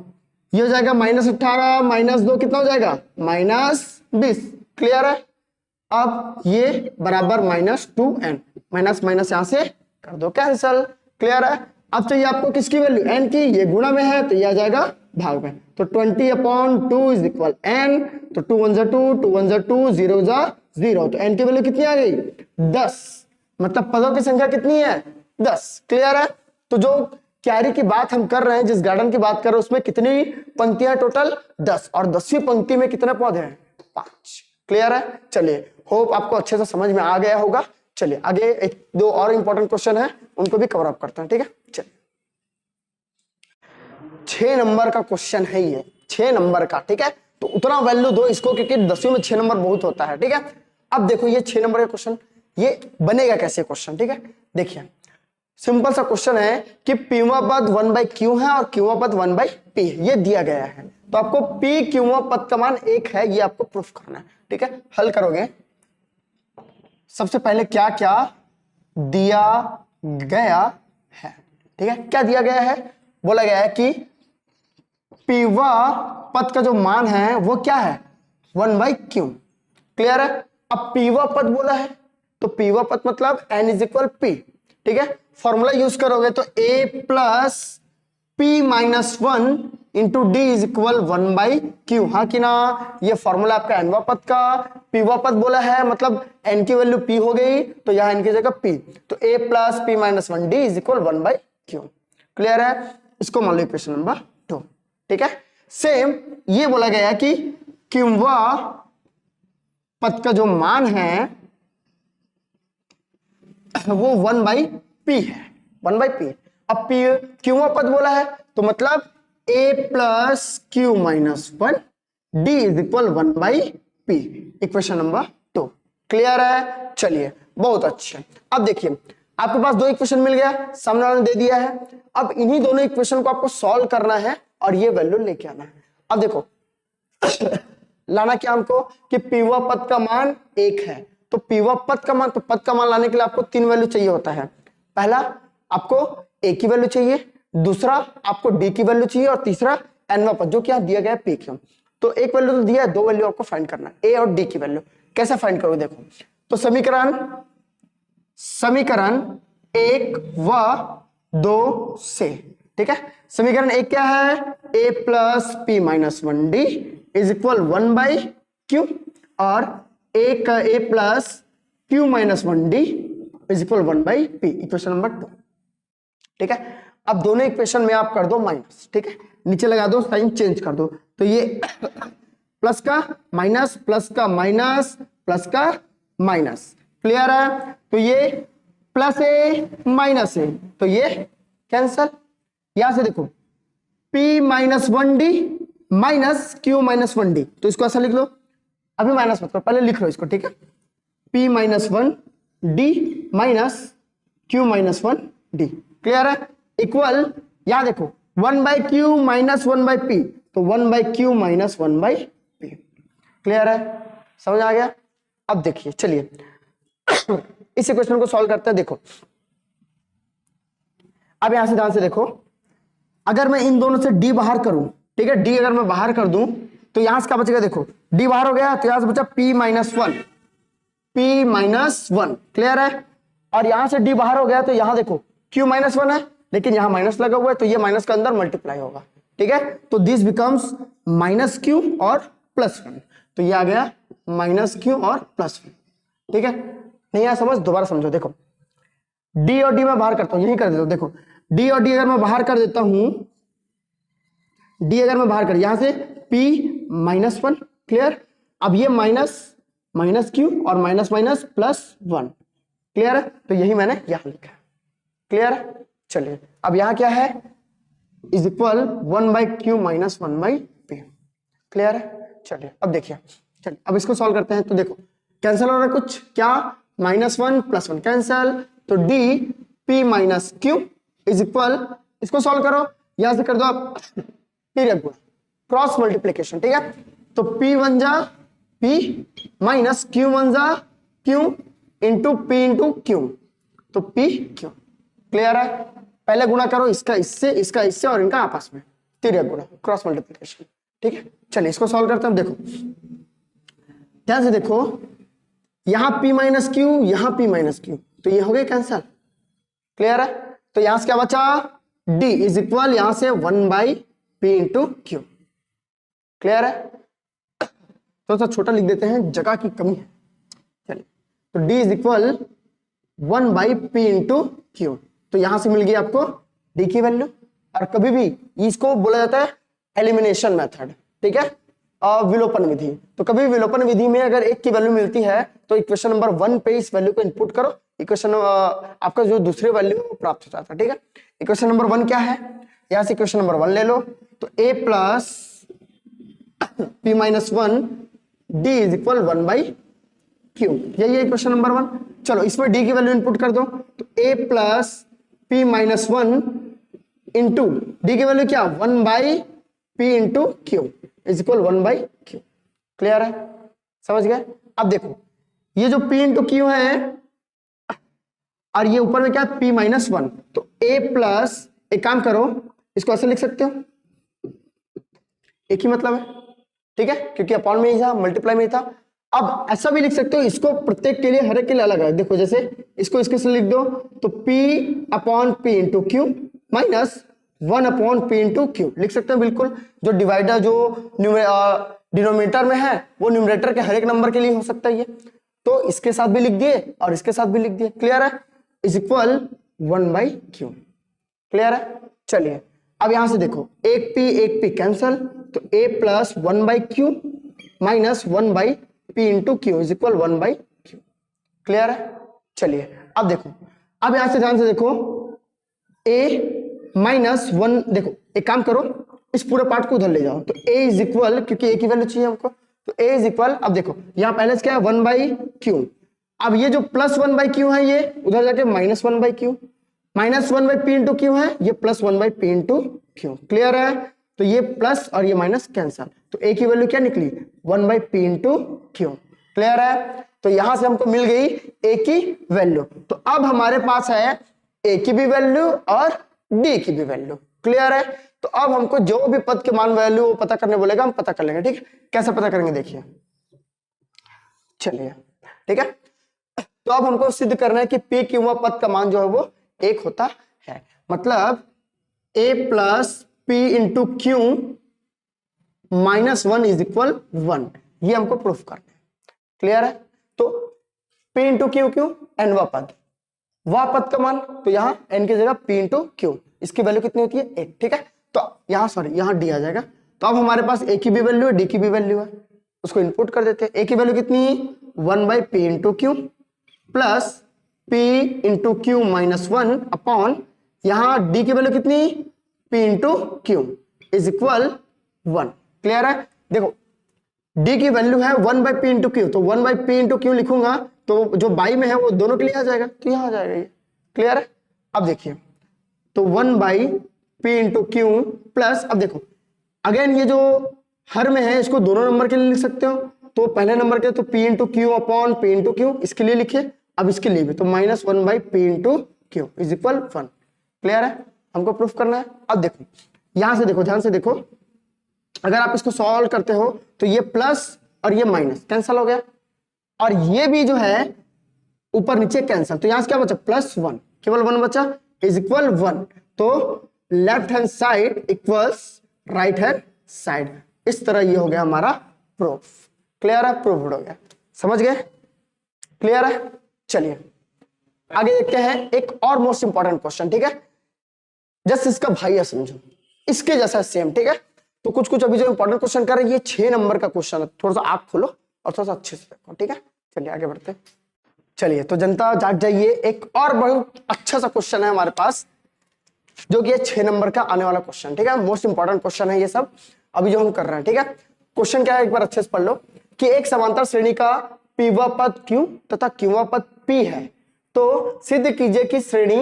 ये हो जाएगा -18 -2 कितना हो जाएगा? -20। क्लियर है? अब ये बराबर -2n, माइनस माइनस यहां से कर दो कैंसिल। क्लियर है? अब चाहिए आपको किसकी वैल्यू? n की, ये गुणा में है तो ये आ जाएगा भाग में। तो 20/2 इज इक्वल n, तो 2 1 जा 2, 2 1 जा 2, 0 जा 0, तो n की वैल्यू कितनी आ गई? 10। मतलब पदों की संख्या कितनी है? 10। क्लियर है? तो जो क्यारी की बात हम कर रहे हैं, जिस गार्डन की बात कर रहे हैं, उसमें कितनी पंक्तियां टोटल? 10, और 10वीं पंक्ति में कितने पौधे हैं? 5। क्लियर है? चलिए, होप आपको अच्छे से समझ में आ गया होगा। चलिए आगे एक दो और इंपॉर्टेंट क्वेश्चन है, उनको भी कवर अप करते हैं। ठीक है, चलिए 6 नंबर का क्वेश्चन है ये, 6 नंबर का। ठीक है, तो उतना वैल्यू दो इसको, क्योंकि 10वीं में 6 नंबर बहुत होता है। ठीक है, अब देखो ये 6 नंबर का क्वेश्चन, ये बनेगा कैसे क्वेश्चन? ठीक है, देखिए सिंपल सा क्वेश्चन है कि पीवा पद 1/q है और क्यूवा पद 1/p है, ये दिया गया है। तो आपको p क्यूवा पद का मान 1 है, ये आपको प्रूफ करना है। ठीक है, हल करोगे। सबसे पहले क्या क्या दिया गया है? ठीक है, क्या दिया गया है? बोला गया है कि पीवा पद का जो मान है वो क्या है? 1/q। क्लियर है? अब पीवा पद बोला है तो पीवा पद मतलब n इज इक्वल p। ठीक है, फॉर्मूला यूज करोगे तो a plus p minus 1 into D is equal 1/q। हाँ कि ना? ये फॉर्मूला आपका nवा पद का, pवा पद बोला है मतलब n की वैल्यू p हो गई, तो यहां n की जगह p, तो a plus p minus 1 D is equal 1/q। Clear है? इसको मान लो इक्वेशन नंबर 2। ठीक है, सेम ये बोला गया है कि क्यूवा पद का जो मान है वो 1/p है, 1/p। अब p क्यूवा पद बोला है तो मतलब a plus q minus 1 d is equal 1/p, equation number 2। Clear है? चलिए बहुत अच्छे। अब देखिए आपके पास दो इक्वेशन मिल गया, सामने वाले ने दे दिया है। अब इन्हीं दोनों इक्वेशन को आपको सॉल्व करना है और ये वैल्यू लेके आना है। अब देखो लाना क्या हमको कि पीवा पद का मान 1 है, तो पीवा पद का मान, तो पद का मान लाने के लिए आपको 3 वैल्यू चाहिए होता है। पहला आपको a की वैल्यू चाहिए, दूसरा आपको d की वैल्यू चाहिए और तीसरा nवा पद जो कि यहाँ दिया गया है p क्यों। तो एक वैल्यू तो दिया है, दो वैल्यू आपको फाइंड करना है, a और d की वैल्यू। कैसे फाइंड करोगे? देखो तो समीकरण 1 व 2 से। ठीक है, समीकरण 1 क्या है? a plus p minus 1 d is equal 1/q और a plus q minus 1 d is equal 1/p, equation number 2। ठीक है, अब दोनों इक्वेशन में आप कर दो माइनस। ठीक है, नीचे लगा दो, साइन चेंज कर दो, तो ये प्लस का माइनस, प्लस का माइनस, प्लस का माइनस। क्लियर है? तो ये प्लस ए माइनस ए, तो ये कैंसल। यहां से देखो p minus 1d minus q minus 1d, तो इसको ऐसा लिख लो। अभी माइनस मत करो, पहले लिख लो इसको। ठीक है, p minus 1d minus q minus 1d। Clear है? इक्वल यहां देखो 1/q माइनस 1/p, तो 1/q माइनस 1/p। क्लियर है? समझ आ गया? अब देखिए चलिए इस इक्वेशन को सॉल्व करते हैं। देखो अब यहां से ध्यान से देखो, अगर मैं इन दोनों से d बाहर करूं, ठीक है, d अगर मैं बाहर कर दूं तो यहां से क्या बचेगा? देखो d बाहर हो गया तो यहां से बचा p minus 1, p minus 1। Clear है? और यहां से d बाहर हो गया तो यहां देखो q माइनस 1 है, लेकिन यहां माइनस लगा हुआ है, तो ये माइनस के अंदर मल्टीप्लाई होगा। ठीक है, तो दिस बिकम्स माइनस q और प्लस 1, तो ये आ गया माइनस q और प्लस 1। ठीक है, नहीं आया समझ? दोबारा समझो। देखो d और d मैं बाहर करता हूं, यही कर देता हूं। देखो d और d अगर मैं बाहर कर देता हूं, d अगर मैं बाहर कर, यहां से p माइनस 1। क्लियर? अब ये माइनस माइनस q और माइनस माइनस प्लस 1। क्लियर है? तो यही मैंने यहां लिखा है। क्लियर है? चलिए अब यहां क्या है? Is equal 1/q minus 1/p। Clear है? चलिए अब देखिए, चलिए अब इसको सॉल्व करते हैं। तो देखो कैंसिल हो रहा है कुछ, क्या? -1 + 1 कैंसिल, तो d p minus q is equal, इसको सॉल्व करो, यहां से कर दो आप पीरियड गुणा, क्रॉस मल्टीप्लीकेशन। ठीक है, तो p बन जा p माइनस q बन जा q into p into q, तो p q। क्लियर है? पहले गुणा करो इसका इससे, इसका इससे और इनका आपस में, तिर्यक गुणा, क्रॉस मल्टीप्लीकेशन। ठीक है, चलिए इसको सॉल्व करते हैं। देखो ध्यान से देखो, यहां p माइनस क्यू, यहां p माइनस क्यू, तो ये हो गए कैंसल। क्लियर है? तो यहां से क्या बचा? d इज इक्वल यहां से 1/p इंटू क्यू। क्लियर है? थोड़ा सा छोटा लिख देते हैं, जगह की कमी है। चलिए, तो d is equal 1/p into Q, तो यहां से मिल गई आपको d की वैल्यू। और कभी भी इसको बोला जाता है एलिमिनेशन मेथड। ठीक है, विलोपन विधि। तो कभी विलोपन विधि में अगर एक की वैल्यू मिलती है तो इक्वेशन नंबर 1 पे इस वैल्यू को इनपुट करो, इक्वेशन आपका जो दूसरी वैल्यू वो प्राप्त हो जाता है। ठीक है, इक्वेशन नंबर 1 क्या है, यहां से इक्वेशन नंबर 1 ले लो, तो a plus p minus 1 d is equal 1/q, यही है इक्वेशन नंबर 1। चलो इसमें d की वैल्यू इनपुट कर दो, तो a plus p minus 1 into D की वैल्यू क्या 1/p into Q is equal 1/q। Clear है, समझ गए। अब देखो ये जो p इंटू क्यू है और ये ऊपर में क्या है p माइनस 1, तो a प्लस, एक काम करो इसको ऐसे लिख सकते हो, एक ही मतलब है, ठीक है, क्योंकि अपॉन में ही था, मल्टीप्लाई में ही था। अब ऐसा भी लिख सकते हो, इसको प्रत्येक के लिए हर एक के लिए अलग है। देखो जैसे इसको इसके से लिख दो, तो p upon p into Q minus 1 upon p into Q लिख सकते हो बिल्कुल। जो डिवाइडर जो डिनोमिनेटर में है वो न्यूमरेटर के हर एक नंबर के लिए हो सकता है ये, तो इसके साथ भी लिख दिए और इसके साथ भी लिख दिए। क्लियर है, इज इक्वल 1/q। क्लियर है, चलिए अब यहां से देखो एक p कैंसल, तो a plus 1/q minus 1/p into Q is equal 1/q। Clear है, चलिए अब देखो, अब यहां से ध्यान से देखो a माइनस 1, देखो एक काम करो इस पूरे पार्ट को उधर ले जाओ, तो a इज इक्वल, क्योंकि a की वैल्यू चाहिए हमको, तो a इज इक्वल, अब देखो यहां पहले से क्या है 1/q, अब ये जो प्लस 1/q है ये उधर जाके minus 1/q, minus 1/p into Q है, ये plus 1/p into Q. Clear है, तो ये प्लस और ये माइनस कैंसल, तो a की वैल्यू क्या निकली 1/p इंटू क्यू। क्लियर है, तो यहां से हमको मिल गई a की वैल्यू। तो अब हमारे पास है a की भी वैल्यू और d की भी वैल्यू। क्लियर है, तो अब हमको जो भी पद के मान वैल्यू पता करने बोलेगा हम पता कर लेंगे। ठीक है, कैसे पता करेंगे देखिए, चलिए ठीक है। तो अब हमको सिद्ध करना है कि p क्यू पद का मान जो है वो एक होता है, मतलब a plus p into Q minus 1 is equal 1, ये हमको प्रूफ करना है। क्लियर है, तो p इंटू क्यू क्यू एनवा पद, वह पद का मान, तो यहां n की जगह p इंटू क्यू, इसकी वैल्यू कितनी होती है 1। ठीक है, तो यहां सॉरी यहां d आ जाएगा, तो अब हमारे पास a की भी वैल्यू है d की भी वैल्यू है, उसको इनपुट कर देते हैं। a की वैल्यू कितनी 1/p into Q plus p into Q minus 1 upon, यहां d की वैल्यू कितनी p into Q is equal 1। Clear है, देखो d की वैल्यू है 1/p इंटू क्यू, तो 1/p इंटू क्यू लिखूंगा तो जो बाई में है वो दोनों के लिए आ जाएगा, तो यहां आ जाएगा ये। क्लियर है, अब देखिए तो 1/p इंटू क्यू प्लस, अब देखो अगेन ये जो हर में है इसको दोनों नंबर के लिए लिख सकते हो, तो पहले नंबर के तो p into Q upon p into Q इसके लिए लिखिए, अब इसके लिए भी तो minus 1/p into Q is equal 1। Clear है, हमको प्रूफ करना है। अब देखो यहां से देखो, ध्यान से देखो, अगर आप इसको सॉल्व करते हो तो ये प्लस और ये माइनस कैंसल हो गया, और ये भी जो है ऊपर नीचे कैंसल, तो यहां से क्या बचा +1, केवल 1 बचा इज इक्वल 1, तो left hand side equals right hand side. इस तरह ये हो गया हमारा प्रूफ। क्लियर है, प्रूफ हो गया, समझ गए। क्लियर है, चलिए आगे देखते हैं एक और मोस्ट इंपॉर्टेंट क्वेश्चन। ठीक है, जस्ट इसका भाई है समझो, इसके जैसा सेम। ठीक है, तो कुछ कुछ अभी जो इंपॉर्टेंट क्वेश्चन कर रहे हैं, ये 6 नंबर का क्वेश्चन है, थोड़ा सा आंख खोलो और थोड़ा सा अच्छे से देखो। ठीक है, चलिए आगे बढ़ते हैं। चलिए तो जनता जाग जाइए, एक और बहुत अच्छा सा क्वेश्चन है हमारे पास, जो कि 6 नंबर का आने वाला क्वेश्चन। ठीक है, मोस्ट इंपॉर्टेंट क्वेश्चन है ये सब अभी जो हम कर रहे हैं। ठीक है, क्वेश्चन क्या है एक बार अच्छे से पढ़ लो, कि एक समांतर श्रेणी का पीवा पद क्यू तथा क्यूवा पद पी है, तो सिद्ध कीजिए कि श्रेणी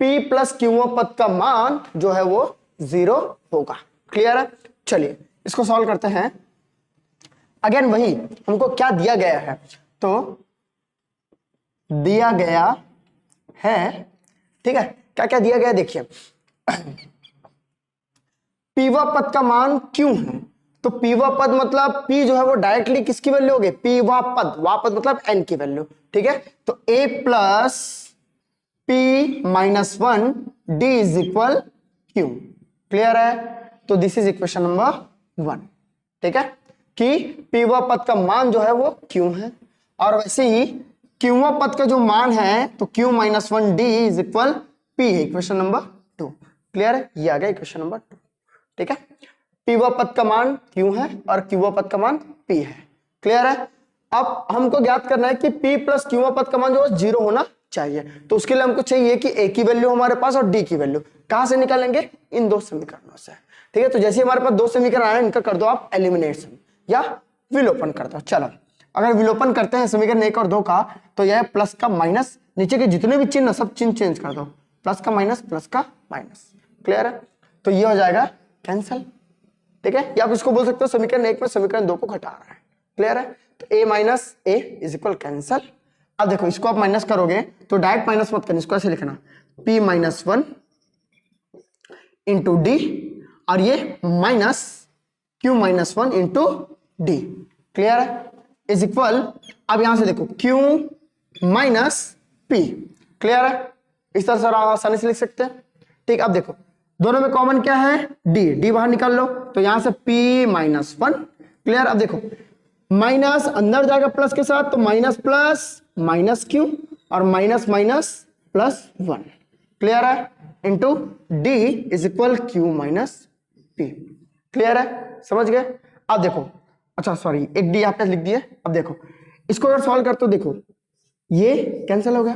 p प्लस क्यूवा पद का मान जो है वो 0 होगा। क्लियर है, चलिए इसको सॉल्व करते हैं। अगेन वही हमको क्या दिया गया है, तो दिया गया है, ठीक है, क्या क्या दिया गया देखिए, पीवा पद का मान क्यों है, तो पीवा पद मतलब p जो है वो डायरेक्टली किसकी वैल्यू होगी, पीवा पद, वा पद मतलब n की वैल्यू। ठीक है, तो a plus p minus 1 d is equal q। Clear है, तो दिस इज इक्वेशन नंबर 1। ठीक है, कि पीवा पद का मान जो है वो q है, और वैसे ही क्यूवा पद का जो मान है तो q minus 1 d is equal p है, इक्वेशन नंबर 2। क्लियर है, ये आ गया इक्वेशन नंबर 2। ठीक है, P व पद का मान Q है और Q व पद का मान P है। क्लियर है? अब हमको ज्ञात करना है कि P प्लस Q व पद का मान जो है 0 होना चाहिए। तो उसके लिए हमको चाहिए कि A की वैल्यू हमारे पास और D की वैल्यू कहां से निकालेंगे? इन दो समीकरणों से। ठीक है, तो जैसे हमारे पास दो समीकरण आए इनका कर दो आप एलिमिनेशन या विलोपन कर दो। चलो, अगर विलोपन करते हैं समीकरण 1 और 2 का, तो यह प्लस का माइनस, नीचे के जितने भी चिन्ह सब चिन्ह चेंज कर दो, प्लस का माइनस, प्लस का माइनस। क्लियर है? तो ये हो जाएगा कैंसल। ठीक है, या आप इसको बोल सकते हो समीकरण 1 में समीकरण 2 को घटा रहा है। क्लियर है? तो a minus A is equal cancel. अब देखो इसको आप माइनस करोगे तो डायरेक्ट माइनस मत करना, इसको ऐसे लिखना p माइनस 1 इंटू डी और ये minus q minus 1 into D. Clear है? इज इक्वल, अब यहां से देखो q माइनस p। क्लियर है? इस तरह से आसानी से लिख सकते हैं। ठीक, अब देखो दोनों में कॉमन क्या है? डी बाहर निकाल लो, तो यहां से p माइनस 1। क्लियर? अब देखो माइनस अंदर जाएगा प्लस के साथ, तो माइनस प्लस माइनस क्यू और माइनस माइनस प्लस 1। क्लियर है? Into D is equal Q minus P. Clear है? समझ गए? अब देखो, अच्छा सॉरी, एक डी यहां पे लिख दिए। अब देखो इसको अगर सॉल्व करते हो, देखो ये कैंसिल हो गया,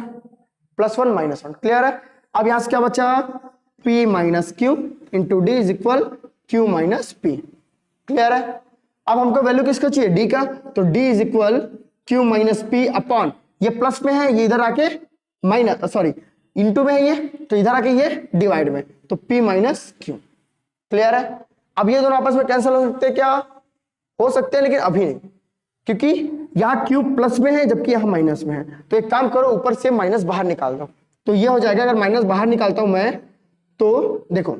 प्लस 1 माइनस 1। क्लियर है? अब यहां से क्या बचा? p minus Q into D is equal Q minus P. Clear है? अब हमको वैल्यू किसका चाहिए? d का, तो d is equal Q minus P upon, ये प्लस में है, ये इधर आके माइनस, सॉरी इंटू में है ये, तो इधर आके ये डिवाइड में, तो p माइनस क्यू। क्लियर है? अब ये दोनों आपस में कैंसिल हो सकते हैं क्या? हो सकते हैं, लेकिन अभी नहीं, क्योंकि यहाँ q प्लस में है जबकि यहाँ माइनस में है। तो एक काम करो, ऊपर से माइनस बाहर निकाल दो, तो ये हो जाएगा। अगर माइनस बाहर निकालता हूं मैं, तो देखो,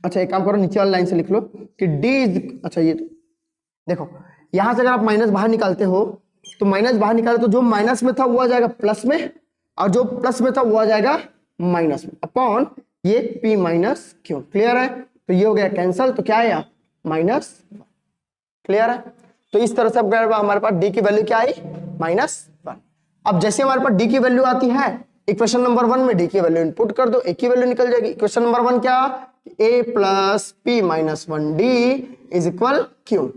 अच्छा एक काम करो, नीचे वाली लाइन से लिख लो कि d इज, अच्छा ये देखो यहां से अगर आप माइनस बाहर निकालते हो, तो माइनस बाहर निकाले तो जो माइनस में था वो आ जाएगा प्लस में, और जो प्लस में था वो आ जाएगा माइनस में, अपॉन ये p माइनस क्यू। क्लियर है? तो ये हो गया कैंसल, तो क्या आया? माइनस। क्लियर है? तो इस तरह से अब हमारे पास d की वैल्यू क्या आई? माइनस 1। अब जैसे हमारे पास d की वैल्यू आती है, इक्वेशन नंबर 1 में d की वैल्यू इनपुट कर दो, a की वैल्यू निकल जाएगी। इक्वेशन नंबर 1 क्या? a plus p minus 1 d is equal q।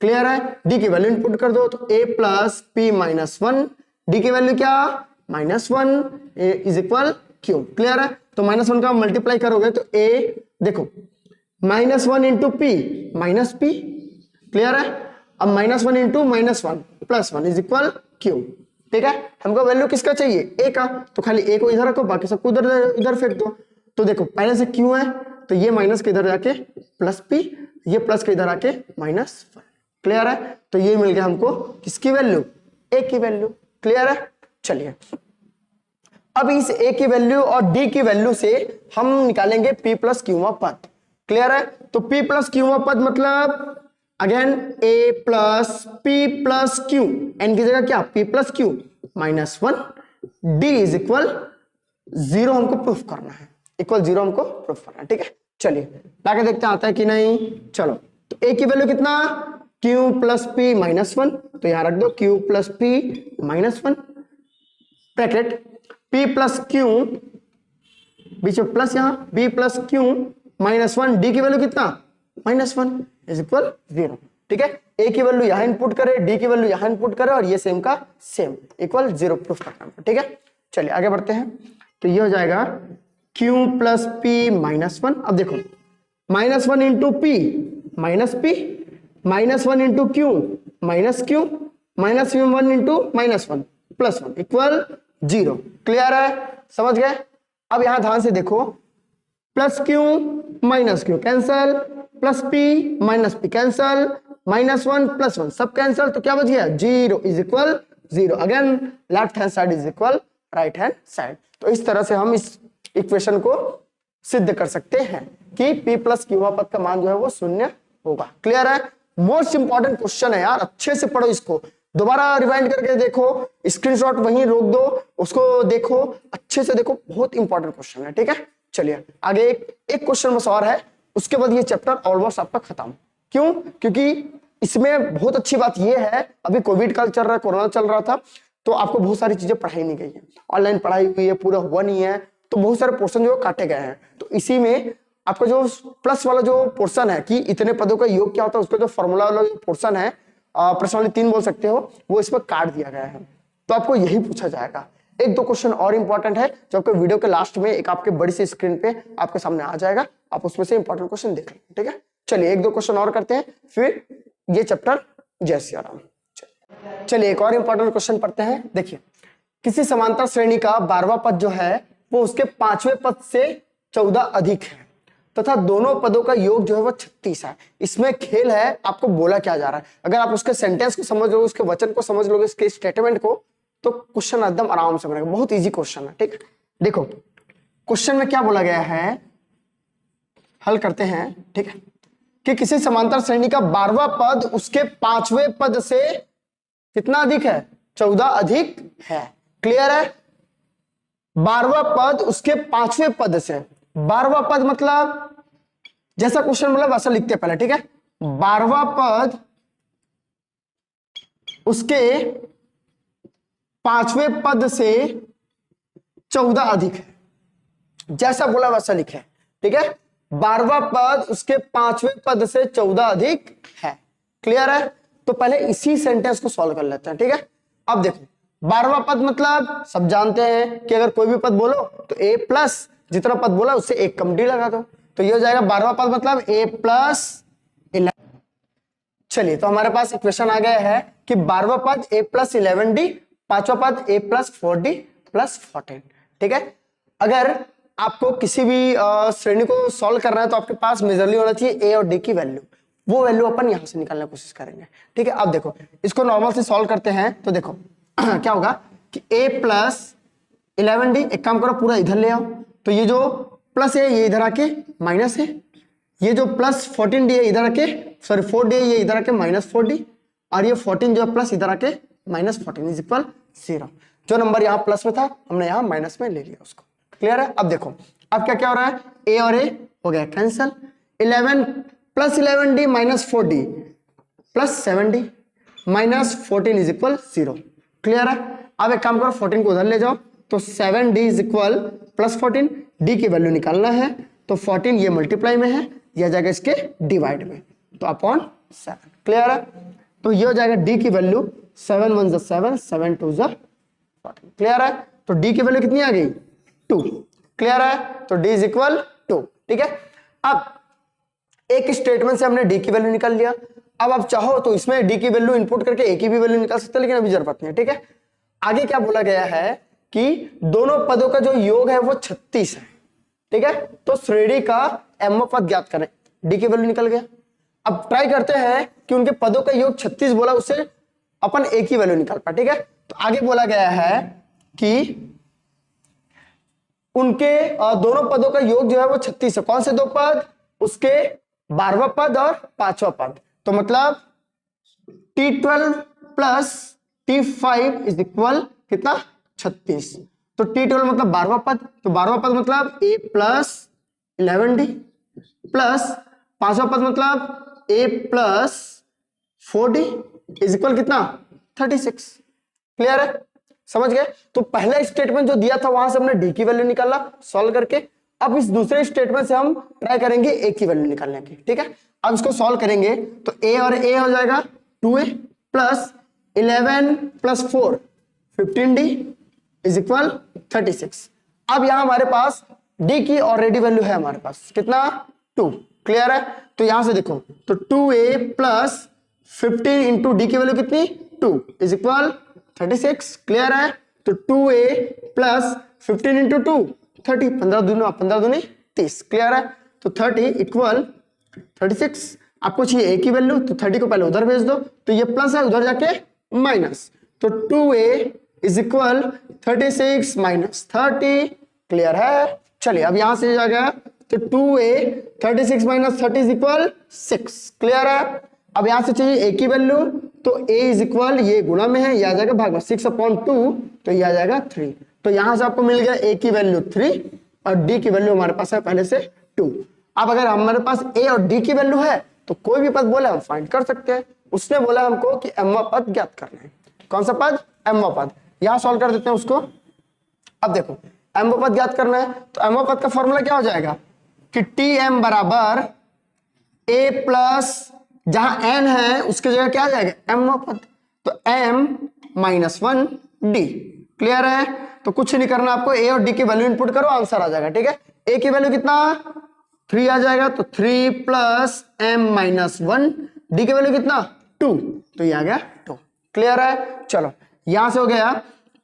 Clear है? d की वैल्यू इनपुट कर दो, तो a plus p minus 1, d की वैल्यू क्या? Minus 1 is equal q। Clear है? तो माइनस 1 का मल्टीप्लाई करोगे तो a, देखो minus 1 into P minus P. Clear है? अब minus 1 into minus 1 plus 1 is equal q। ठीक है? हमको वैल्यू किसका चाहिए? a का, तो खाली a को इधर रखो, बाकी सबको इधर फेंक दो। तो देखो पहले से q है, तो ये माइनस के इधर जाके प्लस p, ये प्लस के इधर आके माइनस 1। क्लियर है? तो ये मिल गया हमको किसकी वैल्यू? a की वैल्यू। क्लियर है? चलिए अब इस a की वैल्यू और d की वैल्यू से हम निकालेंगे p प्लस क्यूवा पद। क्लियर है? तो p प्लस क्यूवा पद मतलब again a plus p plus q, n की जगह क्या? p plus q minus 1, d is equal 0 हमको प्रूफ करना है, इक्वल 0 हमको प्रूफ करना है। ठीक है? चलिए लाके देखते हैं आता है कि नहीं। चलो, तो a की वैल्यू कितना? q प्लस p माइनस 1, तो यहां रख दो q plus p minus 1 bracket p plus q, बीच में प्लस, यहां b plus q minus 1, d की वैल्यू कितना? Minus 1 is equal 0। ठीक है? a की वैल्यू यहां इनपुट करे, d की वैल्यू यहां इनपुट करे, और ये सेम का सेम इक्वल 0 प्रूफ करना है। ठीक है? चलिए आगे बढ़ते हैं। तो ये हो जाएगा q प्लस p माइनस 1। अब देखो minus 1 into p minus p, minus 1 into q minus q, minus 1 into minus 1 plus 1 equal 0। Clear है? समझ गए? अब यहां ध्यान से देखो, plus q minus q cancel, plus p minus p cancel, minus 1 plus 1 सब कैंसल, तो क्या बच गया? 0 is equal 0। Again left hand side is equal right hand side. तो इस तरह से हम इस इक्वेशन को सिद्ध कर सकते हैं कि p प्लस क्यूवा पद का मान जो है वो शून्य होगा। क्लियर है? मोस्ट इंपॉर्टेंट क्वेश्चन है यार, अच्छे से पढ़ो इसको, दोबारा रिवाइंड करके देखो, स्क्रीनशॉट वहीं रोक दो, उसको देखो, अच्छे से देखो, बहुत इंपॉर्टेंट क्वेश्चन है। ठीक है? चलिए आगे एक क्वेश्चन बस और है, उसके बाद ये चैप्टर ऑलमोस्ट आपका खत्म। क्यों? क्योंकि इसमें बहुत अच्छी बात ये है, अभी कोविड काल चल रहा है, कोरोना चल रहा था, तो आपको बहुत सारी चीजें पढ़ाई नहीं गई है, ऑनलाइन पढ़ाई हुई है, पूरा हुआ नहीं है, तो बहुत सारे पोर्शन जो काटे गए हैं। तो इसी में आपका जो प्लस वाला जो पोर्शन है कि इतने पदों का योग क्या होता है, उसका जो फॉर्मूला वाला जो पोर्शन है, प्रश्नावली 3 बोल सकते हो, वो इसमें काट दिया गया है। तो आपको यही पूछा जाएगा। एक दो क्वेश्चन और इंपॉर्टेंट है जो आपके वीडियो के लास्ट में एक आपके बड़ी सी स्क्रीन पे आपके सामने आ जाएगा, आप उसमें से इंपॉर्टेंट क्वेश्चन देख लें। ठीक है, चलिए एक दो क्वेश्चन और करते हैं, फिर ये चैप्टर जय सिया राम। चलिए एक और इंपॉर्टेंट क्वेश्चन पढ़ते हैं। देखिए, किसी समांतर श्रेणी का 12वां पद जो है वो उसके 5वें पद से 14 अधिक है तथा दोनों पदों का योग जो है वो 36 है। इसमें खेल है, आपको बोला क्या जा रहा है। अगर आप उसके सेंटेंस को समझ लोगे, उसके वचन को समझ लोगे, उसके स्टेटमेंट को, तो क्वेश्चन एकदम आराम से बनेगा। बहुत इजी क्वेश्चन है। ठीक है, देखो क्वेश्चन में क्या बोला गया है, हल करते हैं। ठीक है, कि किसी समांतर श्रेणी का 12वां पद उसके 5वें पद से कितना अधिक है, 14 अधिक है। क्लियर है, 12वां पद उसके 5वें पद से, 12वां पद मतलब जैसा क्वेश्चन बोला वैसा लिखते हैं पहले। ठीक है, 12वां पद उसके 5वें पद से 14 अधिक है, जैसा बोला वैसा लिखे। ठीक है, 12वां पद उसके 5वें पद से 14 अधिक है। क्लियर है, तो पहले इसी सेंटेंस को सॉल्व कर लेते हैं। ठीक है, अब देखो 12वां पद मतलब सब जानते हैं कि अगर कोई भी पद बोलो तो a प्लस जितना पद बोला उससे एक कम डी लगा दो, तो ये हो जाएगा 12वां पद मतलब a प्लस 11। चलिए, तो हमारे पास इक्वेशन आ गया है कि 12वां पद a प्लस 11d, 5वां पद a प्लस 4d प्लस 14। ठीक है, अगर आपको किसी भी श्रेणी को सॉल्व करना है तो आपके पास मेजरली होना चाहिए a और d की वैल्यू, वो वैल्यू अपन यहां से निकालने की कोशिश करेंगे। ठीक है, अब देखो इसको नॉर्मल से सॉल्व करते हैं तो देखो क्या होगा कि a प्लस 11d, एक काम करो पूरा इधर ले आओ, तो ये जो प्लस है ये इधर आके माइनस है, ये जो प्लस 14d है इधर आके, सॉरी 4d है ये इधर आके माइनस 4d, और ये 14 जो है प्लस इधर आके माइनस 14 इज इक्वल 0। जो नंबर यहाँ प्लस में था हमने यहाँ माइनस में ले लिया उसको। क्लियर है, अब देखो अब क्या क्या हो रहा है, a और a हो गया cancel, 11 plus 11d minus 4d plus 7d minus 14 is equal 0। Clear है, अब एक काम करो 14 को उधर ले जाओ, तो 7d is equal plus 14, d की वैल्यू निकालना है, तो 14 ये मल्टीप्लाई में है, यह जाएगा इसके डिवाइड में, तो अपॉन 7। क्लियर है, तो ये हो जाएगा d की वैल्यू 7 1 जा 7, 7 2 जा 14। क्लियर है, तो d की वैल्यू कितनी आ गई 2। क्लियर है, तो d इज इक्वल 2। ठीक है, अब एक स्टेटमेंट से हमने d की वैल्यू निकाल लिया, अब आप चाहो तो इसमें d की वैल्यू इनपुट करके a की भी वैल्यू निकाल सकते हैं, लेकिन अभी जरूरत नहीं है। ठीक है, आगे क्या बोला गया है कि दोनों पदों का जो योग है वो 36 है। ठीक है, तो श्रेणी का m पद ज्ञात करें, d की वैल्यू निकल गया। अब ट्राई करते हैं कि उनके पदों का योग 36 बोला, उससे अपन a की वैल्यू निकाल पाए। ठीक है, तो आगे बोला गया है कि उनके दोनों पदों का योग जो है वो 36 है। कौन से दो पद, उसके 12वां पद और 5वां पद, तो मतलब T12 plus T5 is equal कितना 36, तो T12 मतलब 12वां पद, तो 12वां पद मतलब a प्लस 11d प्लस 5वां पद मतलब a plus 4d is equal कितना 36। क्लियर है, समझ गए। तो पहला स्टेटमेंट जो दिया था वहां से हमने d की वैल्यू निकाला सॉल्व करके, अब इस दूसरे स्टेटमेंट से हम ट्राई करेंगे a की वैल्यू निकालने की। ठीक है, अब इसको सॉल्व करेंगे तो a और a हो जाएगा 2a plus 11 plus 4 15d is equal 36। अब यहां हमारे पास d की ऑलरेडी वैल्यू है हमारे पास कितना 2। क्लियर है, तो यहां से देखो तो 2a प्लस 15 इंटू डी की वैल्यू कितनी 2 इज इक्वल 36। क्लियर है, तो 2a प्लस 15 इंटू 2 30, 15 दूनी 30। क्लियर है, तो 30 इक्वल 36। आपको चाहिए a की वैल्यू, तो 30 को पहले उधर भेज दो, तो ये प्लस है उधर जाके माइनस, तो 2a is equal 36 minus 30। Clear है, चलिए अब यहां से आ गया तो 2a 36 minus 30 is equal 6। Clear है, अब यहां से चाहिए a की वैल्यू, तो a इज इक्वल ये गुणा में है, यह आ जाएगा भाग में 6/2, तो यह आ जाएगा 3। तो यहां से आपको मिल गया a की वैल्यू 3 और d की वैल्यू हमारे पास है पहले से 2। अब अगर हमारे पास a और d की वैल्यू है तो कोई भी पद बोले हम फाइंड कर सकते हैं। उसने बोला हमको कि m पद ज्ञात करना है। कौन सा पद, m पद, यहां सॉल्व कर देते हैं उसको। अब देखो m पद ज्ञात करना है, तो m पद का फॉर्मूला क्या हो जाएगा कि टी एम बराबर ए प्लस, जहां एन है उसकी जगह क्या आ जाएगा एम पद, तो M minus one D. Clear है? तो कुछ नहीं करना आपको, ए और डी की वैल्यू इनपुट करो, आंसर आ जाएगा। ठीक है, ए की वैल्यू कितना 3 आ जाएगा, तो 3 plus M minus one, D की वैल्यू कितना 2, तो ये आ गया 2। क्लियर है? चलो यहां से हो गया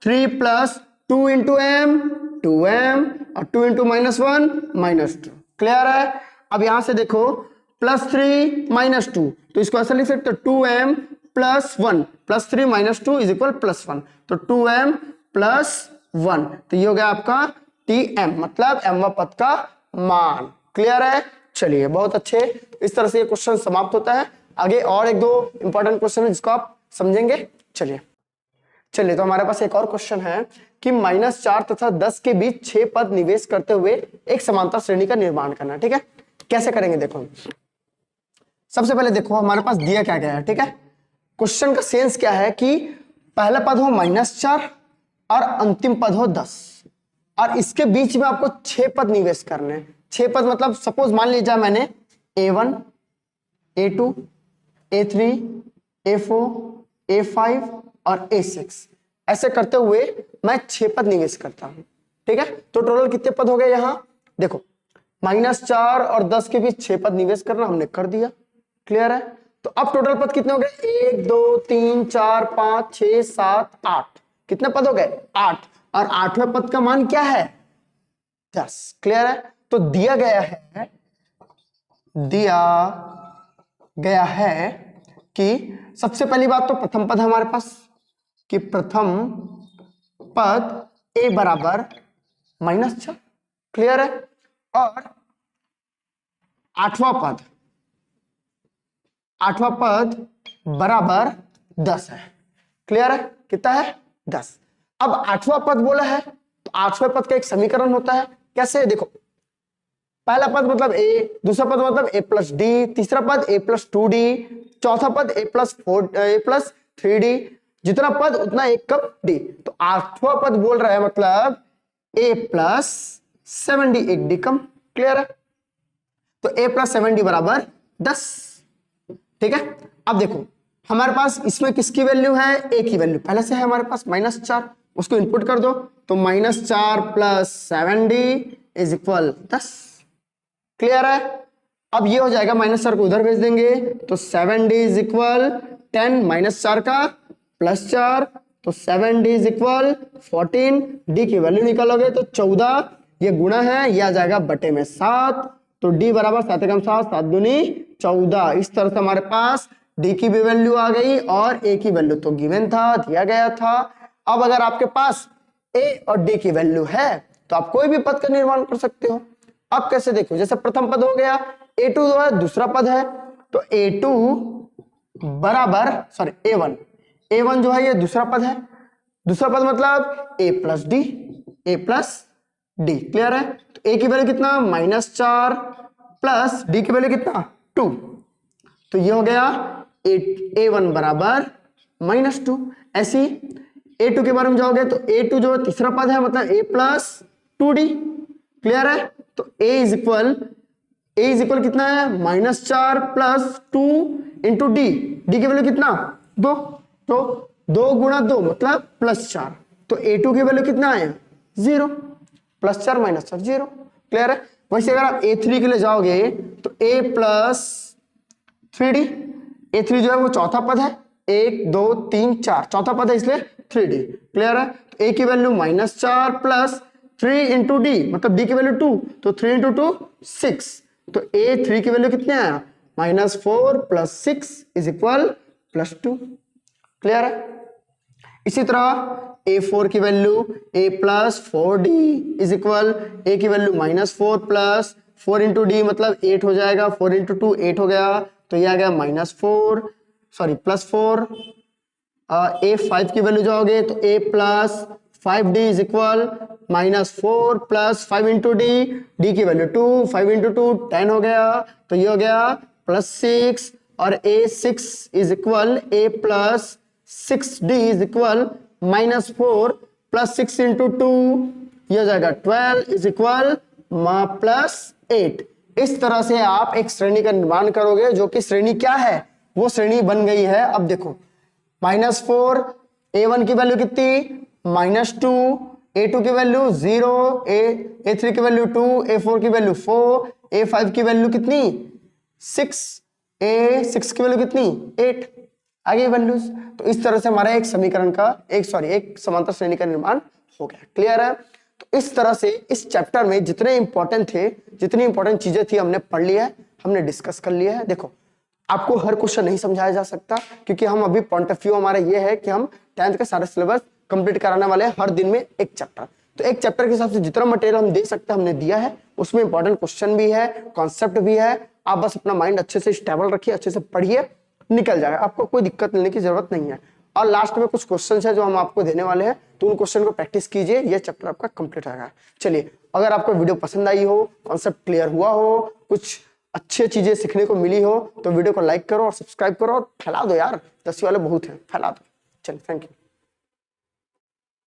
3 प्लस 2 इंटू एम 2m और 2 into minus one minus 2। Clear है? अब यहां से देखो प्लस 3 माइनस 2, तो इसको ऐसा लिख सकते हो 2m plus 1 plus 3 minus 2 is equal plus 1, तो 2m प्लस 1, तो ये हो गया आपका tm, मतलब m पद का मान। क्लियर है? चलिए बहुत अच्छे, इस तरह से ये क्वेश्चन समाप्त होता है। आगे और एक दो इंपॉर्टेंट क्वेश्चन है जिसको आप समझेंगे। चलिए तो हमारे पास एक और क्वेश्चन है कि -4 तथा 10 के बीच 6 पद निवेश करते हुए एक समांतर श्रेणी का निर्माण करना। ठीक है, कैसे करेंगे देखो। सबसे पहले देखो हमारे पास दिया क्या गया है। ठीक है, क्वेश्चन का सेंस क्या है कि पहला पद हो -4 और अंतिम पद हो 10, और इसके बीच में आपको 6 पद निवेश करने हैं। 6 पद मतलब सपोज मान लीजिए मैंने a1 a2 a3 a4 a5 और a6 ऐसे करते हुए मैं 6 पद निवेश करता हूं। ठीक है, तो टोटल कितने पद हो गए यहां देखो, -4 और 10 के बीच 6 पद निवेश करना हमने कर दिया। क्लियर है? तो अब टोटल पद कितने हो गए 1 2 3 4 5 6 7 8, कितने पद हो गए 8, और 8वें पद का मान क्या है 10। क्लियर है? तो दिया गया है कि सबसे पहली बात तो प्रथम पद है हमारे पास कि प्रथम पद a बराबर -4। क्लियर है? और आठवां पद बराबर 10 है। क्लियर है? कितना है 10। अब आठवां पद बोला है तो आठवें पद का एक समीकरण होता है। कैसे देखो, पहला पद मतलब a, दूसरा पद मतलब a प्लस डी, तीसरा पद a प्लस 2d, चौथा पद a प्लस 3d, जितना पद उतना एक कप d। तो आठवां पद बोल रहा है मतलब a प्लस 7d, एक डी कम। क्लियर है? तो a प्लस 7d बराबर 10। ठीक है, अब देखो हमारे पास इसमें किसकी वैल्यू है a की वैल्यू पहले से है हमारे पास -4, उसको इनपुट कर दो, तो -4 plus 7d is equal 10। Clear है? अब ये हो जाएगा -4 को उधर भेज देंगे तो 7d इज इक्वल 10, -4 का प्लस 4, तो 7d इज इक्वल 14, d की वैल्यू निकालोगे तो 14, ये गुणा है, ये आ जाएगा बटे में 7, तो d बराबर 7 एकम 7, 7 दूनी 14। इस तरह से हमारे पास d की भी वैल्यू आ गई और a की वैल्यू तो गिवन था, दिया गया था। अब अगर आपके पास a और d की वैल्यू है तो आप कोई भी पद का निर्माण कर सकते हो। अब कैसे देखो, जैसे प्रथम पद हो गया, a2 जो है दूसरा पद है, तो a2 बराबर a1 जो है ये दूसरा पद है, दूसरा पद मतलब a प्लस डी। क्लियर है? तो a की वैल्यू कितना -4 प्लस d की वैल्यू कितना 2, तो ये हो गया a1 बराबर -2। ऐसी a2 के बारे में जाओगे तो a2 जो तीसरा पद है मतलब a प्लस 2d। क्लियर है? तो a इज इक्वल कितना है -4 प्लस 2 इंटू डी की वैल्यू कितना 2, तो 2 गुणा 2 मतलब +4, तो a2 की वैल्यू कितना है 0, +4 -4 0। क्लियर है? वैसे अगर आप a3 के लिए जाओगे तो a प्लस 3d, a3 जो है वो चौथा पद है, 1 2 3 4 चौथा पद है इसलिए 3d। क्लियर है? तो a की वैल्यू -4 प्लस 3 इंटू डी मतलब d की वैल्यू 2, तो 3 इंटू 2 6, तो a3 की वैल्यू कितने आया -4 प्लस 6 इज इक्वल +2। क्लियर है? इसी तरह a4 की value a plus 4d is equal a की वैल्यू -4 प्लस 4 इंटू डी मतलब 8 हो जाएगा, 4 इंटू 2 8 हो गया, तो ये आ गया +4। a5 की वैल्यू जाओगे तो a plus 5d is equal -4 plus 5 into D की वैल्यू 2, 5 इंटू 2 10 हो गया, तो ये हो गया +6, और a6 is equal a plus 6d is equal -4 plus 6 into 2, ये हो जाएगा 12 इज इक्वल +8। इस तरह से आप एक श्रेणी का निर्माण करोगे, जो कि श्रेणी क्या है, वो श्रेणी बन गई है। अब देखो -4, A1 की वैल्यू कितनी -2, A2 की वैल्यू 0, A3 की वैल्यू 2, A4 की वैल्यू 4, A5 की वैल्यू कितनी 6, A6 की वैल्यू कितनी 8, आगे वैल्यूज। तो इस तरह से हमारा एक समीकरण का एक समांतर श्रेणी का निर्माण हो गया। क्लियर है? तो इस तरह से इस चैप्टर में जितने इंपॉर्टेंट थे, जितनी इंपॉर्टेंट चीजें थी, हमने पढ़ लिया है, हमने डिस्कस कर लिया है। देखो आपको हर क्वेश्चन नहीं समझाया जा सकता, क्योंकि हम अभी पॉइंट ऑफ व्यू हमारा ये है कि हम 10th का सारा सिलेबस कंप्लीट कराने वाले हैं, हर दिन में एक चैप्टर। तो एक चैप्टर के हिसाब से जितना मटेरियल हम दे सकते हैं हमने दिया है। उसमें इंपॉर्टेंट क्वेश्चन भी है, कॉन्सेप्ट भी है। आप बस अपना माइंड अच्छे से स्टेबल रखिए, अच्छे से पढ़िए, निकल जाएगा, आपको कोई दिक्कत लेने की जरूरत नहीं है। और लास्ट में कुछ क्वेश्चन है जो हम आपको देने वाले हैं, तो उन क्वेश्चन को प्रैक्टिस कीजिए, ये चैप्टर आपका कंप्लीट होगा। चलिए, अगर आपको वीडियो पसंद आई हो, कॉन्सेप्ट क्लियर हुआ हो, कुछ अच्छी चीजें सीखने को मिली हो, तो वीडियो को लाइक करो और सब्सक्राइब करो और फैला दो यार, 10 वाले बहुत हैं, फैला दो। चलिए, थैंक यू।